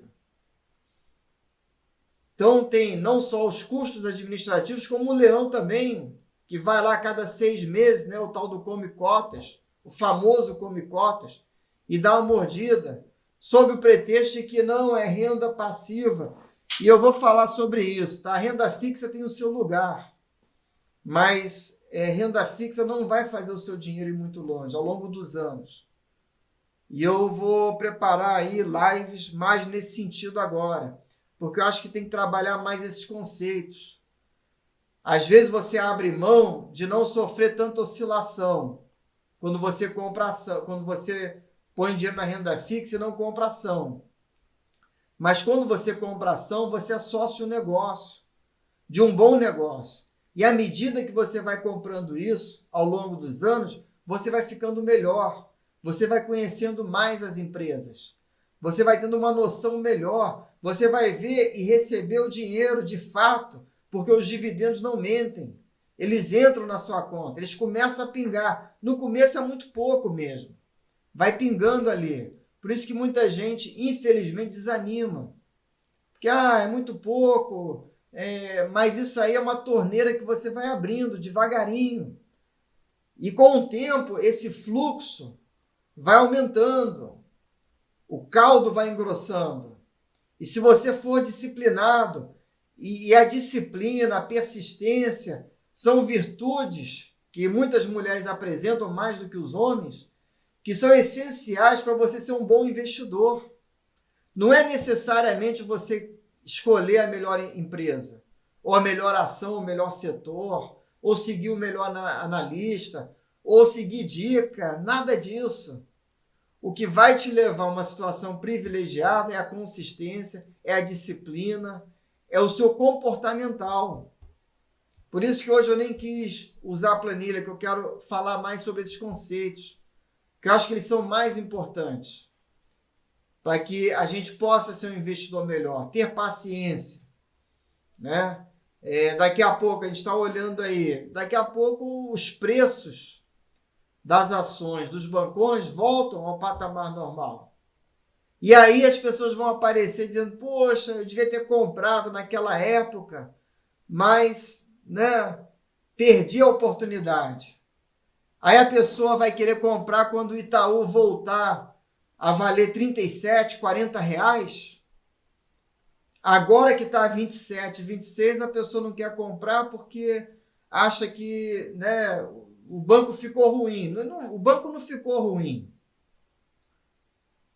Então, tem não só os custos administrativos, como o leão também, que vai lá a cada 6 meses, né, o tal do come cotas, o famoso come cotas, e dá uma mordida, sob o pretexto de que não é renda passiva. E eu vou falar sobre isso, tá? A renda fixa tem o seu lugar, mas renda fixa não vai fazer o seu dinheiro ir muito longe ao longo dos anos. E eu vou preparar aí lives mais nesse sentido agora, porque eu acho que tem que trabalhar mais esses conceitos. Às vezes você abre mão de não sofrer tanta oscilação quando você compra ação, quando você põe dinheiro na renda fixa e não compra ação. Mas quando você compra ação, você associa o negócio, de um bom negócio. E à medida que você vai comprando isso, ao longo dos anos, você vai ficando melhor. Você vai conhecendo mais as empresas. Você vai tendo uma noção melhor. Você vai ver e receber o dinheiro de fato, porque os dividendos não mentem. Eles entram na sua conta, eles começam a pingar. No começo é muito pouco mesmo. Vai pingando ali. Por isso que muita gente, infelizmente, desanima. Porque, é muito pouco, mas isso aí é uma torneira que você vai abrindo devagarinho. E com o tempo, esse fluxo vai aumentando. O caldo vai engrossando. E se você for disciplinado, e a disciplina, a persistência, são virtudes que muitas mulheres apresentam mais do que os homens, que são essenciais para você ser um bom investidor. Não é necessariamente você escolher a melhor empresa, ou a melhor ação, o melhor setor, ou seguir o melhor analista, ou seguir dica, nada disso. O que vai te levar a uma situação privilegiada é a consistência, é a disciplina, é o seu comportamental. Por isso que hoje eu nem quis usar a planilha, que eu quero falar mais sobre esses conceitos, que eu acho que eles são mais importantes, para que a gente possa ser um investidor melhor, ter paciência, né? Daqui a pouco, a gente está olhando aí, daqui a pouco os preços das ações dos bancões voltam ao patamar normal. E aí as pessoas vão aparecer dizendo, poxa, eu devia ter comprado naquela época, mas, né, perdi a oportunidade. Aí a pessoa vai querer comprar quando o Itaú voltar a valer 37, 40 reais. Agora que está a 27, 26, a pessoa não quer comprar porque acha que, né, o banco ficou ruim. Não, o banco não ficou ruim.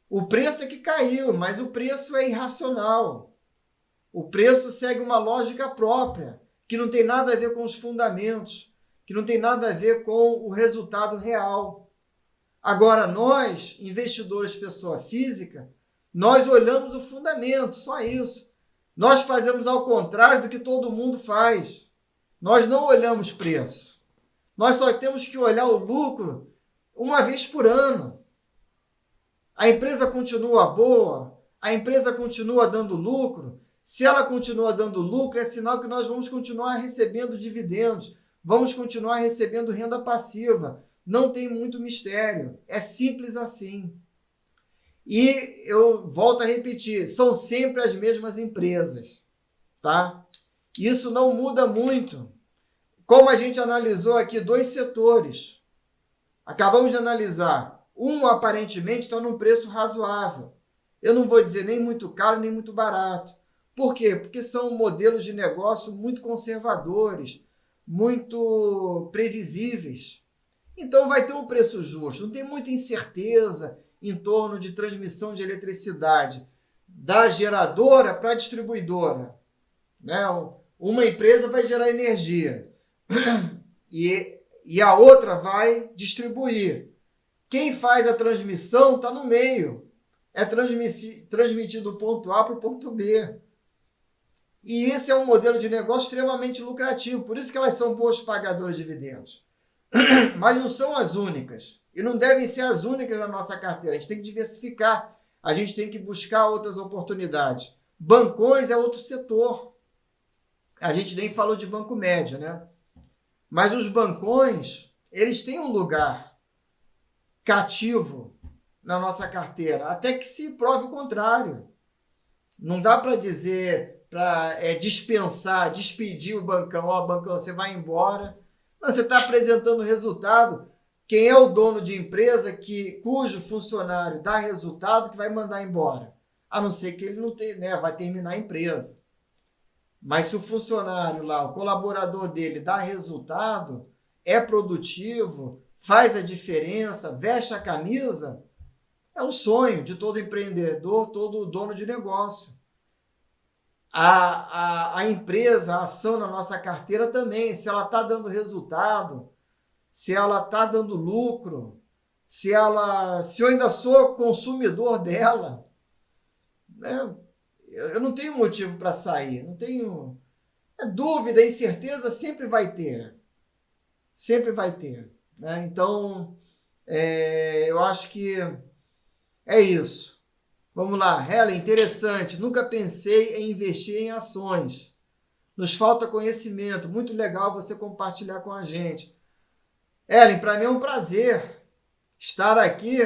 O preço é que caiu, mas o preço é irracional. O preço segue uma lógica própria, que não tem nada a ver com os fundamentos, que não tem nada a ver com o resultado real. Agora, nós, investidores pessoa física, nós olhamos o fundamento, só isso. Nós fazemos ao contrário do que todo mundo faz. Nós não olhamos preço. Nós só temos que olhar o lucro uma vez por ano. A empresa continua boa, a empresa continua dando lucro. Se ela continua dando lucro, é sinal que nós vamos continuar recebendo dividendos, vamos continuar recebendo renda passiva. Não tem muito mistério, é simples assim. E eu volto a repetir, são sempre as mesmas empresas, tá? Isso não muda muito. Como a gente analisou aqui dois setores, acabamos de analisar, um aparentemente está num preço razoável. Eu não vou dizer nem muito caro, nem muito barato. Por quê? Porque são modelos de negócio muito conservadores, muito previsíveis. Então vai ter um preço justo, não tem muita incerteza em torno de transmissão de eletricidade da geradora para a distribuidora, né? Uma empresa vai gerar energia e a outra vai distribuir. Quem faz a transmissão está no meio, é transmitido do ponto A para o ponto B. E esse é um modelo de negócio extremamente lucrativo, por isso que elas são boas pagadoras de dividendos. Mas não são as únicas. E não devem ser as únicas na nossa carteira. A gente tem que diversificar. A gente tem que buscar outras oportunidades. Bancões é outro setor. A gente nem falou de banco médio, né? Mas os bancões, eles têm um lugar cativo na nossa carteira, até que se prove o contrário. Não dá para dizer, para dispensar, despedir o bancão. Bancão, você vai embora. Não, você está apresentando resultado. quem é o dono de empresa cujo funcionário dá resultado que vai mandar embora? A não ser que ele não tenha, né, vai terminar a empresa. Mas se o funcionário lá, o colaborador dele dá resultado, é produtivo, faz a diferença, veste a camisa, é um sonho de todo empreendedor, todo dono de negócio. A empresa, a ação na nossa carteira também, se ela está dando resultado, se ela está dando lucro, se eu ainda sou consumidor dela, né? Eu não tenho motivo para sair, não tenho. Dúvida, incerteza sempre vai ter. Sempre vai ter. Né? Então, eu acho que é isso. Vamos lá, Helen, interessante. Nunca pensei em investir em ações. Nos falta conhecimento. Muito legal você compartilhar com a gente. Helen, para mim é um prazer estar aqui.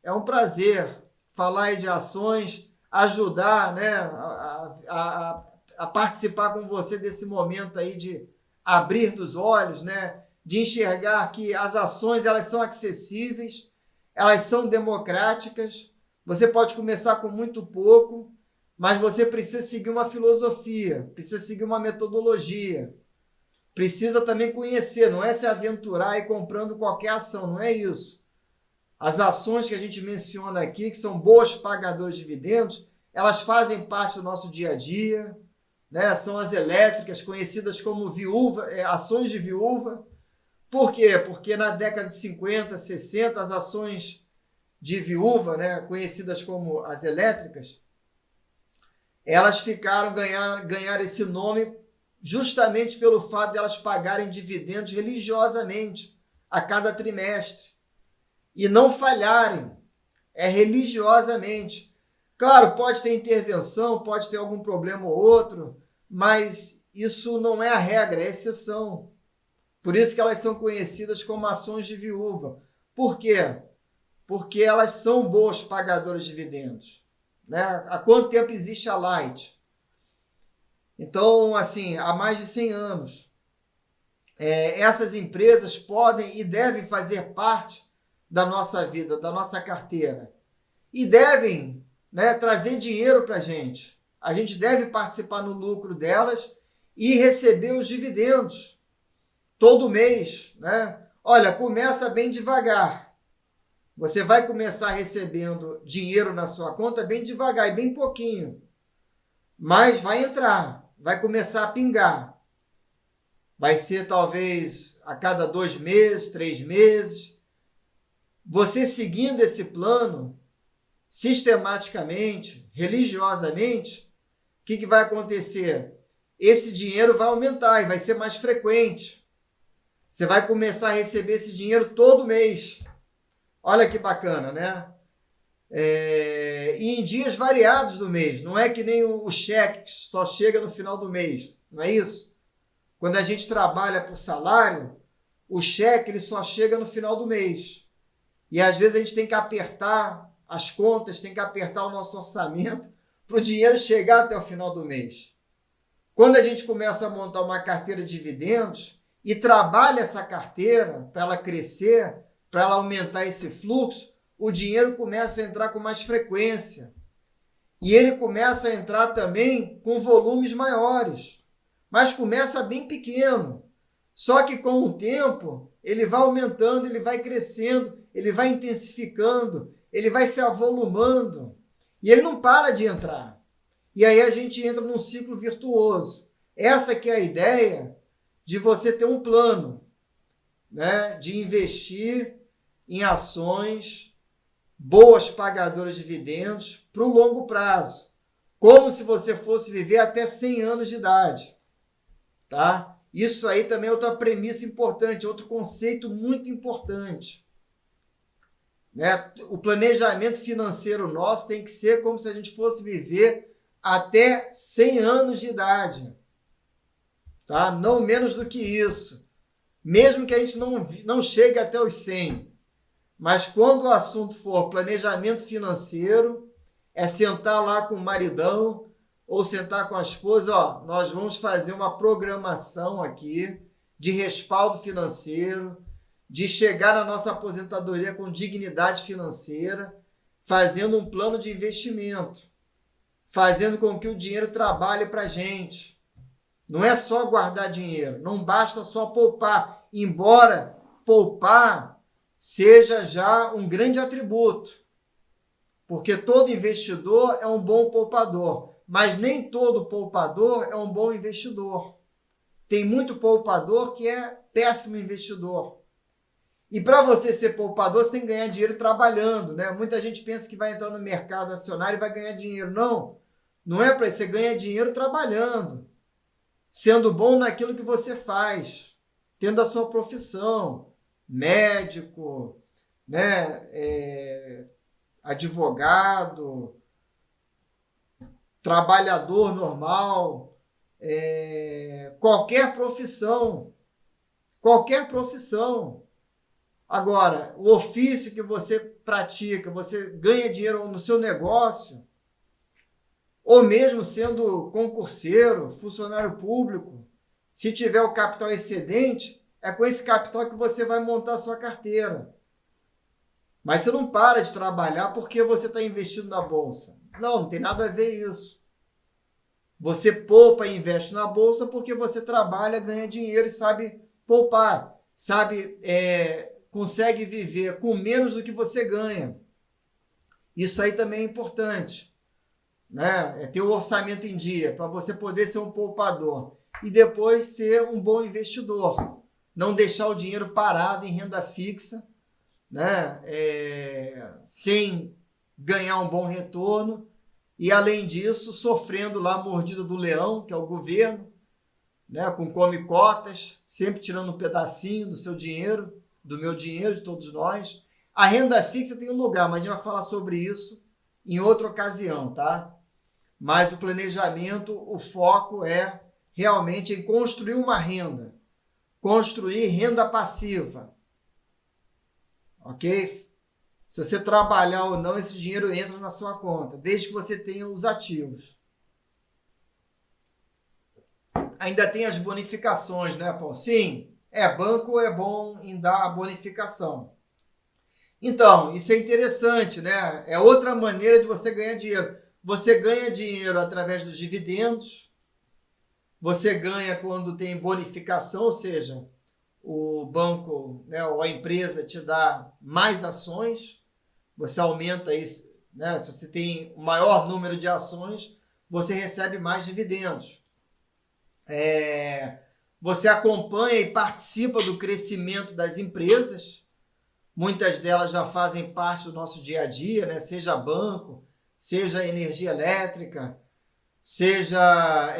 É um prazer falar aí de ações, ajudar, né, a participar com você desse momento aí de abrir dos olhos, né, de enxergar que as ações elas são acessíveis, elas são democráticas. Você pode começar com muito pouco, mas você precisa seguir uma filosofia, precisa seguir uma metodologia, precisa também conhecer, não é se aventurar e comprando qualquer ação, não é isso. As ações que a gente menciona aqui, que são boas pagadoras de dividendos, elas fazem parte do nosso dia a dia, né? São as elétricas, conhecidas como ações de viúva. Por quê? Porque na década de 50, 60, as ações de viúva, né, conhecidas como as elétricas, elas ganhar esse nome justamente pelo fato de elas pagarem dividendos religiosamente a cada trimestre e não falharem, religiosamente. Claro, pode ter intervenção, pode ter algum problema ou outro, mas isso não é a regra, é a exceção. Por isso que elas são conhecidas como ações de viúva. Por quê? Porque elas são boas pagadoras de dividendos. Né? Há quanto tempo existe a Light? Então, assim, há mais de 100 anos. Essas empresas podem e devem fazer parte da nossa vida, da nossa carteira. E devem, né, trazer dinheiro para a gente. A gente deve participar no lucro delas e receber os dividendos todo mês. Né? Olha, começa bem devagar. Você vai começar recebendo dinheiro na sua conta bem devagar e bem pouquinho. Mas vai entrar, vai começar a pingar. Vai ser talvez a cada 2 meses, 3 meses. Você seguindo esse plano, sistematicamente, religiosamente, o que vai acontecer? Esse dinheiro vai aumentar e vai ser mais frequente. Você vai começar a receber esse dinheiro todo mês. Olha que bacana, né? E em dias variados do mês. Não é que nem o cheque que só chega no final do mês. Não é isso? Quando a gente trabalha por salário, o cheque ele só chega no final do mês. E às vezes a gente tem que apertar as contas, tem que apertar o nosso orçamento para o dinheiro chegar até o final do mês. Quando a gente começa a montar uma carteira de dividendos e trabalha essa carteira para ela crescer, para ela aumentar esse fluxo, o dinheiro começa a entrar com mais frequência. E ele começa a entrar também com volumes maiores. Mas começa bem pequeno. Só que com o tempo, ele vai aumentando, ele vai crescendo, ele vai intensificando, ele vai se avolumando. E ele não para de entrar. E aí a gente entra num ciclo virtuoso. Essa que é a ideia de você ter um plano, né, de investir em ações boas pagadoras de dividendos para o longo prazo, como se você fosse viver até 100 anos de idade. Tá? Isso aí também é outra premissa importante, outro conceito muito importante. Né? O planejamento financeiro nosso tem que ser como se a gente fosse viver até 100 anos de idade. Tá? Não menos do que isso. Mesmo que a gente não chegue até os 100. Mas quando o assunto for planejamento financeiro, é sentar lá com o maridão ou sentar com a esposa, ó, nós vamos fazer uma programação aqui de respaldo financeiro, de chegar na nossa aposentadoria com dignidade financeira, fazendo um plano de investimento, fazendo com que o dinheiro trabalhe para a gente. Não é só guardar dinheiro, não basta só poupar, embora poupar seja já um grande atributo, porque todo investidor é um bom poupador, mas nem todo poupador é um bom investidor. Tem muito poupador que é péssimo investidor. E para você ser poupador, você tem que ganhar dinheiro trabalhando, né? Muita gente pensa que vai entrar no mercado acionário e vai ganhar dinheiro. Não, não é para isso. Você ganha dinheiro trabalhando, sendo bom naquilo que você faz, tendo a sua profissão, médico, né? Advogado, trabalhador normal, qualquer profissão. Qualquer profissão. Agora, o ofício que você pratica, você ganha dinheiro no seu negócio, ou mesmo sendo concurseiro, funcionário público, se tiver o capital excedente, é com esse capital que você vai montar a sua carteira. Mas você não para de trabalhar porque você está investindo na bolsa. Não tem nada a ver isso. Você poupa e investe na bolsa porque você trabalha, ganha dinheiro e sabe poupar, sabe, consegue viver com menos do que você ganha. Isso aí também é importante, né? Ter o orçamento em dia para você poder ser um poupador e depois ser um bom investidor. Não deixar o dinheiro parado em renda fixa, né? Sem ganhar um bom retorno e, além disso, sofrendo lá a mordida do leão, que é o governo, né, com come-cotas, sempre tirando um pedacinho do seu dinheiro, do meu dinheiro, de todos nós. A renda fixa tem um lugar, mas a gente vai falar sobre isso em outra ocasião, tá? Mas o planejamento, o foco é realmente em construir uma renda, construir renda passiva, ok? Se você trabalhar ou não, esse dinheiro entra na sua conta, desde que você tenha os ativos. Ainda tem as bonificações, né, Paulo? Sim, banco é bom em dar a bonificação. Então, isso é interessante, né? É outra maneira de você ganhar dinheiro. Você ganha dinheiro através dos dividendos, você ganha quando tem bonificação, ou seja, o banco, né, ou a empresa te dá mais ações, você aumenta isso, né? Se você tem o maior número de ações, você recebe mais dividendos. Você acompanha e participa do crescimento das empresas. Muitas delas já fazem parte do nosso dia a dia, né? Seja banco, seja energia elétrica, seja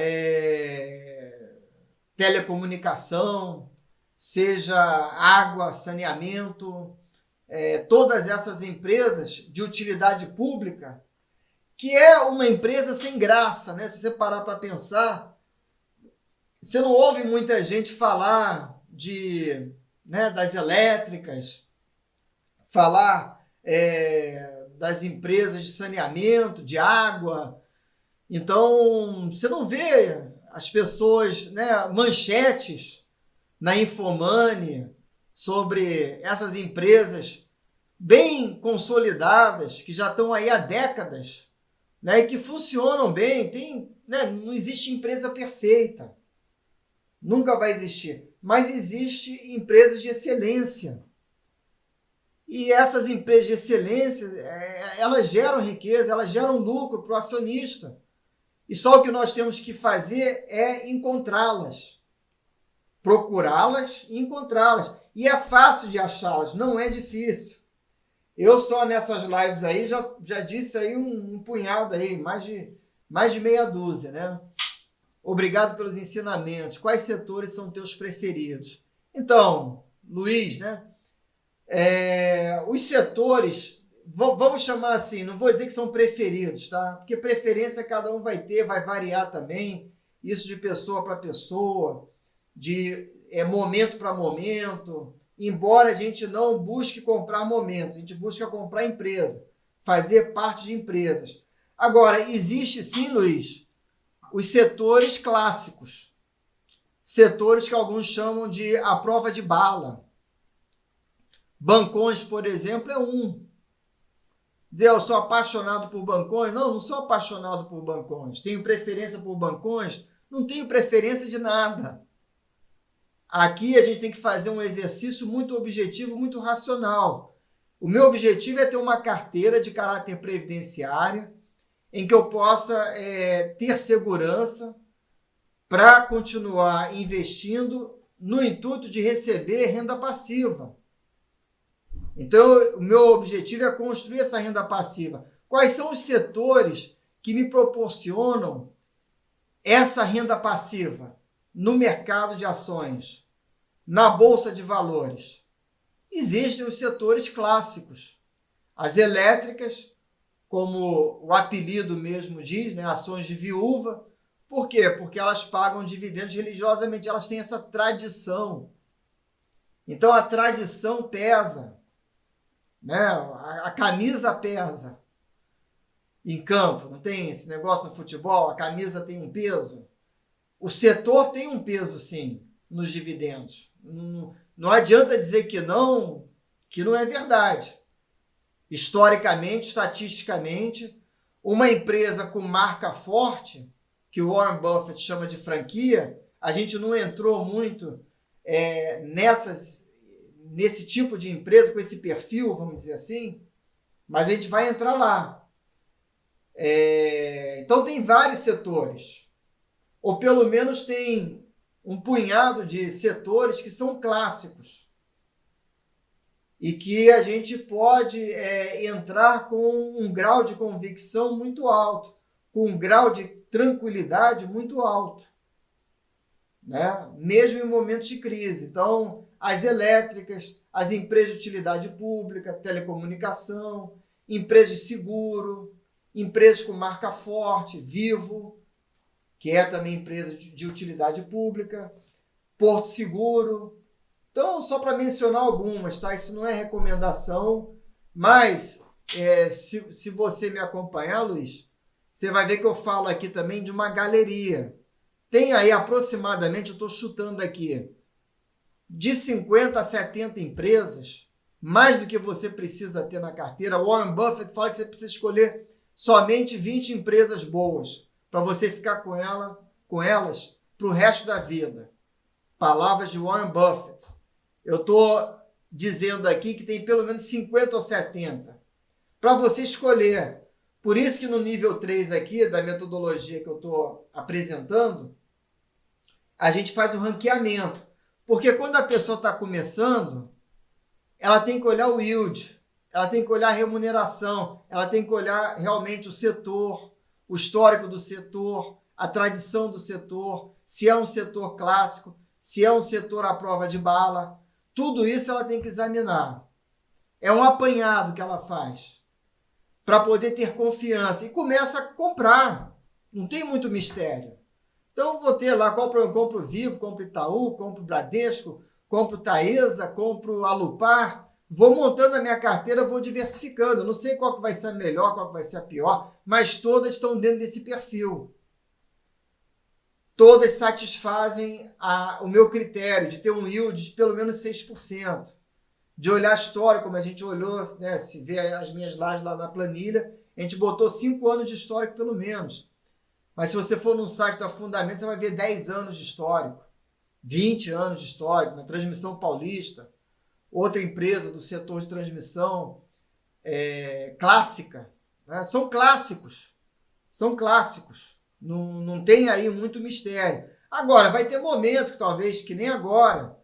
telecomunicação, seja água, saneamento, todas essas empresas de utilidade pública, que é uma empresa sem graça, né? Se você parar para pensar, você não ouve muita gente falar das elétricas, falar das empresas de saneamento, de água. Então, você não vê as pessoas, né, manchetes na Infomoney sobre essas empresas bem consolidadas, que já estão aí há décadas, né, e que funcionam bem. Não existe empresa perfeita. Nunca vai existir. Mas existe empresas de excelência. E essas empresas de excelência, elas geram riqueza, elas geram lucro para o acionista. E só o que nós temos que fazer é encontrá-las. Procurá-las e encontrá-las. E é fácil de achá-las, não é difícil. Eu só nessas lives aí já disse aí um punhado aí, mais de meia dúzia, né? Obrigado pelos ensinamentos. Quais setores são teus preferidos? Então, Luiz, né? Os setores, vamos chamar assim, não vou dizer que são preferidos, tá? Porque preferência cada um vai ter, vai variar também. Isso de pessoa para pessoa, de momento para momento. Embora a gente não busque comprar momentos, a gente busca comprar empresa, fazer parte de empresas. Agora, existe sim, Luiz, os setores clássicos, setores que alguns chamam de a prova de bala. Bancões, por exemplo, é um. Dizer, eu sou apaixonado por bancões? Não, não sou apaixonado por bancões. Tenho preferência por bancões? Não tenho preferência de nada. Aqui a gente tem que fazer um exercício muito objetivo, muito racional. O meu objetivo é ter uma carteira de caráter previdenciário em que eu possa ter segurança para continuar investindo no intuito de receber renda passiva. Então, o meu objetivo é construir essa renda passiva. Quais são os setores que me proporcionam essa renda passiva no mercado de ações, na bolsa de valores? Existem os setores clássicos. As elétricas, como o apelido mesmo diz, né, ações de viúva. Por quê? Porque elas pagam dividendos religiosamente, elas têm essa tradição. Então, a tradição pesa. Né? A camisa pesa em campo, não tem esse negócio no futebol, a camisa tem um peso. O setor tem um peso, sim, nos dividendos. Não adianta dizer que não é verdade. Historicamente, estatisticamente, uma empresa com marca forte, que o Warren Buffett chama de franquia, a gente não entrou muito nesse tipo de empresa, com esse perfil, vamos dizer assim, mas a gente vai entrar lá. Então, tem vários setores, ou pelo menos tem um punhado de setores que são clássicos e que a gente pode entrar com um grau de convicção muito alto, com um grau de tranquilidade muito alto, né? Mesmo em momentos de crise. Então, as elétricas, as empresas de utilidade pública, telecomunicação, empresas de seguro, empresas com marca forte, Vivo, que é também empresa de utilidade pública, Porto Seguro. Então, só para mencionar algumas, tá? Isso não é recomendação, mas se você me acompanhar, Luiz, você vai ver que eu falo aqui também de uma galeria. Tem aí aproximadamente, eu estou chutando aqui, de 50 a 70 empresas, mais do que você precisa ter na carteira. Warren Buffett fala que você precisa escolher somente 20 empresas boas para você ficar com elas para o resto da vida. Palavras de Warren Buffett. Eu estou dizendo aqui que tem pelo menos 50 ou 70 para você escolher. Por isso que no nível 3 aqui, da metodologia que eu estou apresentando, a gente faz o ranqueamento. Porque quando a pessoa está começando, ela tem que olhar o yield, ela tem que olhar a remuneração, ela tem que olhar realmente o setor, o histórico do setor, a tradição do setor, se é um setor clássico, se é um setor à prova de bala. Tudo isso ela tem que examinar. É um apanhado que ela faz para poder ter confiança e começa a comprar. Não tem muito mistério. Então, vou ter lá, compro Vivo, compro Itaú, compro Bradesco, compro Taesa, compro Alupar, vou montando a minha carteira, vou diversificando. Não sei qual que vai ser a melhor, qual que vai ser a pior, mas todas estão dentro desse perfil. Todas satisfazem o meu critério de ter um yield de pelo menos 6%. De olhar histórico, como a gente olhou, né, se vê as minhas lives lá na planilha, a gente botou 5 anos de histórico pelo menos. Mas se você for no site da Fundamento, você vai ver 10 anos de histórico, 20 anos de histórico, na Transmissão Paulista, outra empresa do setor de transmissão clássica. Né? São clássicos. Não tem aí muito mistério. Agora, vai ter momento que talvez, que nem agora,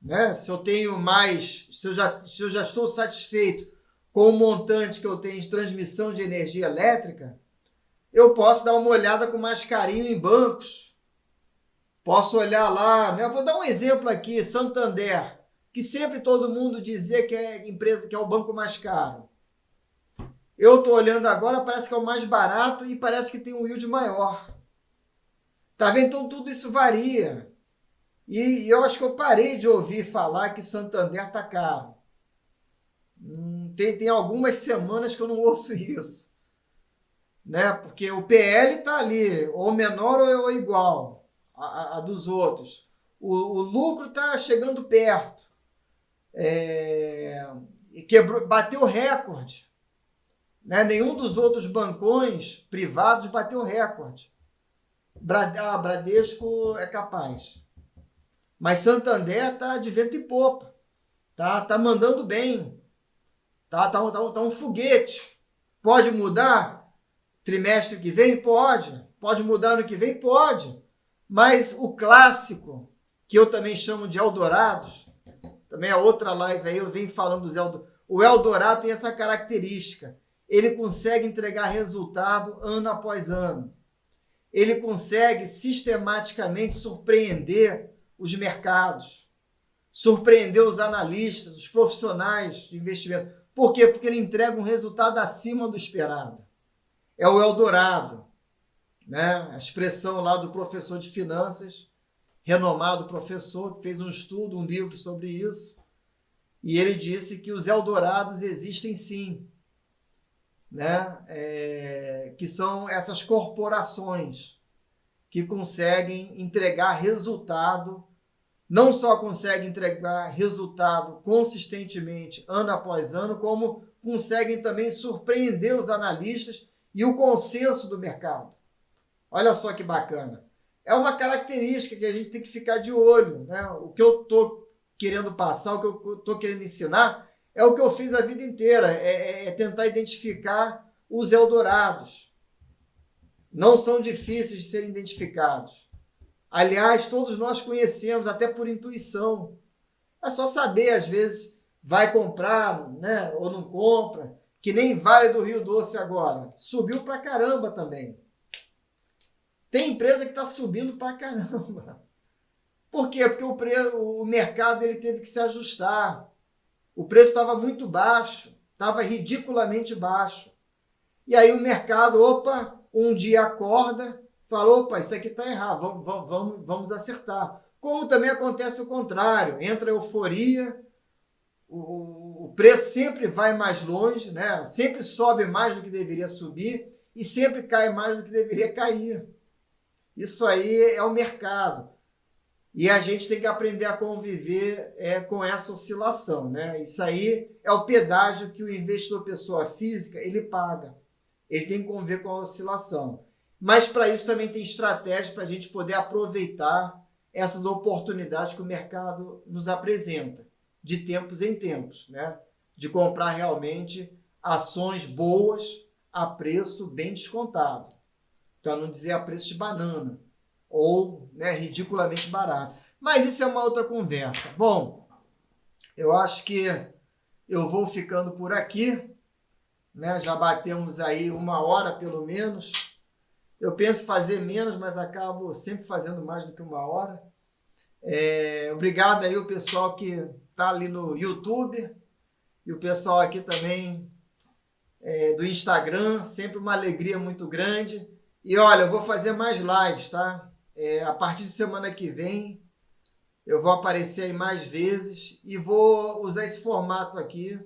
né? Se eu já estou satisfeito com o montante que eu tenho de transmissão de energia elétrica, eu posso dar uma olhada com mais carinho em bancos. Posso olhar lá, né? Vou dar um exemplo aqui, Santander, que sempre todo mundo dizia que é a empresa que é o banco mais caro. Eu estou olhando agora, parece que é o mais barato e parece que tem um yield maior. Tá vendo? Então tudo isso varia. E eu acho que eu parei de ouvir falar que Santander está caro. Tem algumas semanas que eu não ouço isso. Né? Porque o PL está ali, ou menor ou igual a dos outros. O lucro está chegando perto. bateu recorde. Né? Nenhum dos outros bancões privados bateu recorde. Bradesco é capaz. Mas Santander está de vento em popa. Tá mandando bem. Tá um foguete. Pode mudar trimestre que vem? Pode. Pode mudar ano que vem? Pode. Mas o clássico, que eu também chamo de Eldorados, também é outra live aí, eu venho falando dos Eldorados. O Eldorado tem essa característica. Ele consegue entregar resultado ano após ano. Ele consegue sistematicamente surpreender os mercados, surpreender os analistas, os profissionais de investimento. Por quê? Porque ele entrega um resultado acima do esperado. É o Eldorado, né? A expressão lá do professor de finanças, renomado professor, que fez um estudo, um livro sobre isso, e ele disse que os Eldorados existem sim, né? Que são essas corporações que conseguem entregar resultado, não só conseguem entregar resultado consistentemente ano após ano, como conseguem também surpreender os analistas e o consenso do mercado. Olha só que bacana. É uma característica que a gente tem que ficar de olho, né? O que eu estou querendo passar, o que eu estou querendo ensinar, é o que eu fiz a vida inteira, é tentar identificar os Eldorados. Não são difíceis de serem identificados. Aliás, todos nós conhecemos, até por intuição. É só saber, às vezes, vai comprar, né, ou não compra, que nem Vale do Rio Doce agora. Subiu pra caramba também. Tem empresa que está subindo pra caramba. Por quê? Porque o mercado ele teve que se ajustar. O preço estava muito baixo, estava ridiculamente baixo. E aí o mercado, um dia acorda, fala, isso aqui está errado, vamos acertar. Como também acontece o contrário, entra a euforia, o preço sempre vai mais longe, né? Sempre sobe mais do que deveria subir e sempre cai mais do que deveria cair. Isso aí é o mercado. E a gente tem que aprender a conviver com essa oscilação, né? Isso aí é o pedágio que o investidor pessoa física ele paga. Ele tem que conviver com a oscilação. Mas para isso também tem estratégia para a gente poder aproveitar essas oportunidades que o mercado nos apresenta, de tempos em tempos, né? De comprar realmente ações boas a preço bem descontado, para não dizer a preço de banana, ou, né, ridiculamente barato. Mas isso é uma outra conversa. Bom, eu acho que eu vou ficando por aqui, né? Já batemos aí 1 hora pelo menos. Eu penso fazer menos, mas acabo sempre fazendo mais do que 1 hora. Obrigado aí o pessoal que está ali no YouTube e o pessoal aqui também do Instagram. Sempre uma alegria muito grande. E olha, eu vou fazer mais lives, tá? A partir de semana que vem, eu vou aparecer aí mais vezes e vou usar esse formato aqui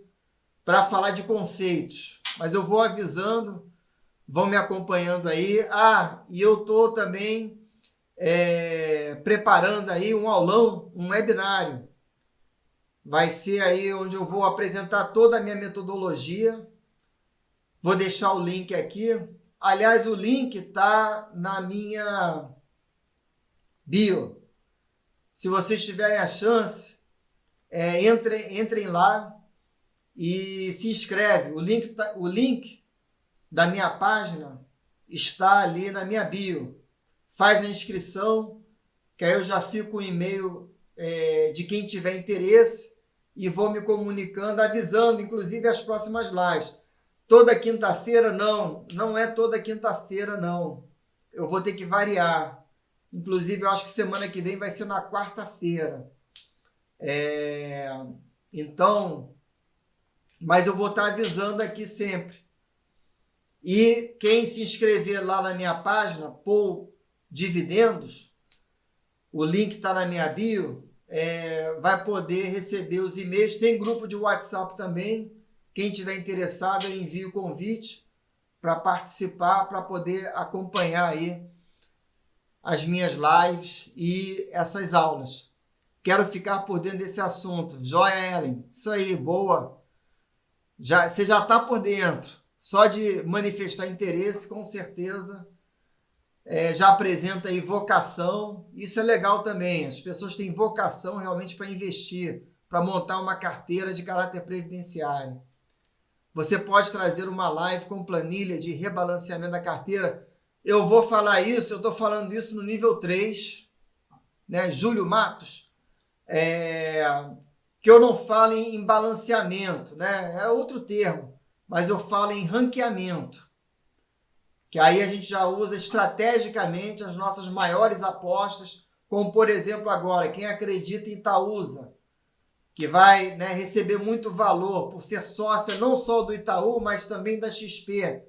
para falar de conceitos. Mas eu vou avisando, vão me acompanhando aí. E eu estou também preparando aí um aulão, um webinário. Vai ser aí onde eu vou apresentar toda a minha metodologia. Vou deixar o link aqui. Aliás, o link está na minha bio. Se vocês tiverem a chance, entrem lá e se inscreve. O link da minha página está ali na minha bio. Faz a inscrição, que aí eu já fico com o e-mail de quem tiver interesse e vou me comunicando, avisando, inclusive, as próximas lives. Toda quinta-feira, não é toda quinta-feira, não. Eu vou ter que variar. Inclusive, eu acho que semana que vem vai ser na quarta-feira. Então, mas eu vou estar avisando aqui sempre. E quem se inscrever lá na minha página, Paul Dividendos, o link está na minha bio, vai poder receber os e-mails. Tem grupo de WhatsApp também. Quem tiver interessado, eu envio o convite para participar, para poder acompanhar aí as minhas lives e essas aulas. quero ficar por dentro desse assunto. Joia, Ellen. Isso aí, boa. Você já está por dentro. Só de manifestar interesse, com certeza, já apresenta aí vocação. Isso é legal também. As pessoas têm vocação realmente para investir, para montar uma carteira de caráter previdenciário. Você pode trazer uma live com planilha de rebalanceamento da carteira. Eu vou falar isso, eu estou falando isso no nível 3, né? Júlio Matos, que eu não falo em balanceamento, né? É outro termo, mas eu falo em ranqueamento, que aí a gente já usa estrategicamente as nossas maiores apostas, como por exemplo agora, quem acredita em Itaúsa, que vai, né, receber muito valor por ser sócia não só do Itaú, mas também da XP,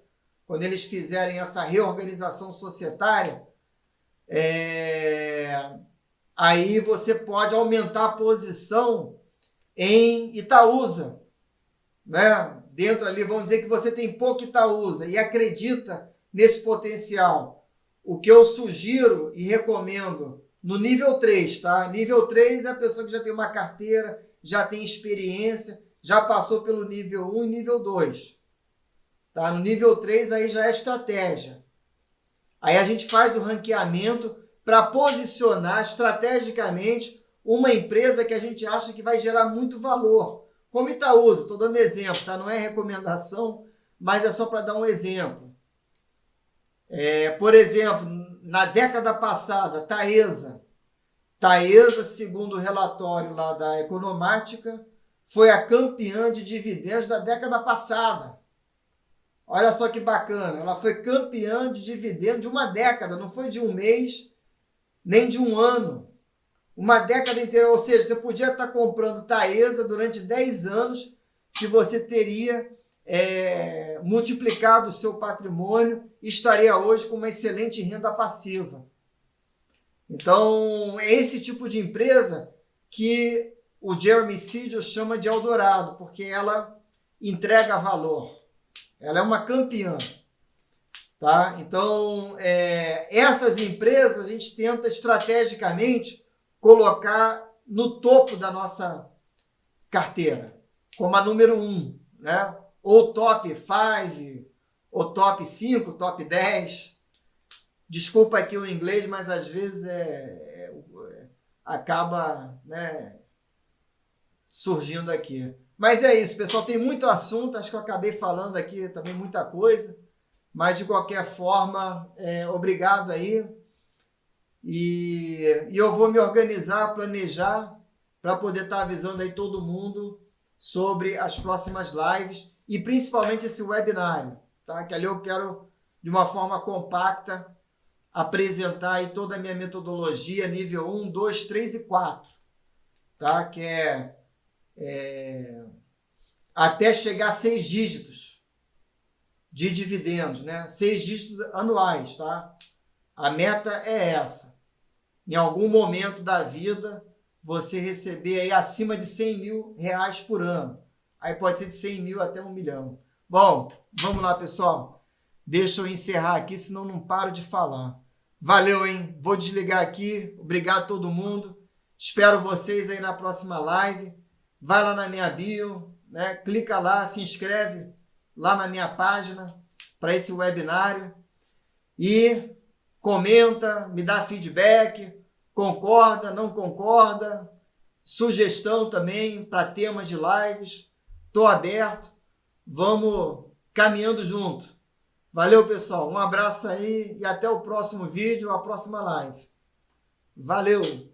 quando eles fizerem essa reorganização societária, aí você pode aumentar a posição em Itaúsa, né? Dentro ali, vamos dizer que você tem pouco Itaúsa e acredita nesse potencial. O que eu sugiro e recomendo no nível 3, tá? Nível 3 é a pessoa que já tem uma carteira, já tem experiência, já passou pelo nível 1 e nível 2. Tá? No nível 3 aí já é estratégia. Aí a gente faz o ranqueamento para posicionar estrategicamente uma empresa que a gente acha que vai gerar muito valor. Como Itaúsa, estou dando exemplo, tá? Não é recomendação, mas é só para dar um exemplo. Por exemplo, na década passada, Taesa, segundo o relatório lá da Economática, foi a campeã de dividendos da década passada. Olha só que bacana, ela foi campeã de dividendos de uma década, não foi de um mês, nem de um ano. Uma década inteira, ou seja, você podia estar comprando Taesa durante 10 anos, que você teria multiplicado o seu patrimônio e estaria hoje com uma excelente renda passiva. Então, é esse tipo de empresa que o Jeremy Siegel chama de Eldorado, porque ela entrega valor. Ela é uma campeã. Tá? Então, essas empresas a gente tenta estrategicamente colocar no topo da nossa carteira, como a número 1, né? Ou top 5, ou top 5, top 10. Desculpa aqui o inglês, mas às vezes acaba, né, surgindo aqui. Mas é isso, pessoal, tem muito assunto, acho que eu acabei falando aqui também muita coisa, mas de qualquer forma, obrigado aí. E eu vou me organizar, planejar, para poder estar avisando aí todo mundo sobre as próximas lives e principalmente esse webinário, tá? Que ali eu quero, de uma forma compacta, apresentar aí toda a minha metodologia, nível 1, 2, 3 e 4, tá? Que até chegar a 6 dígitos de dividendos, né? 6 dígitos anuais, tá? A meta é essa. Em algum momento da vida, você receber aí acima de 100 mil reais por ano. Aí pode ser de 100 mil até 1 milhão. Bom, vamos lá, pessoal. Deixa eu encerrar aqui, senão não paro de falar. Valeu, hein? Vou desligar aqui. Obrigado a todo mundo. Espero vocês aí na próxima live. Vai lá na minha bio, né? Clica lá, se inscreve lá na minha página para esse webinário e comenta, me dá feedback, concorda, não concorda, sugestão também para temas de lives. Estou aberto. Vamos caminhando junto. Valeu, pessoal. Um abraço aí e até o próximo vídeo, a próxima live. Valeu!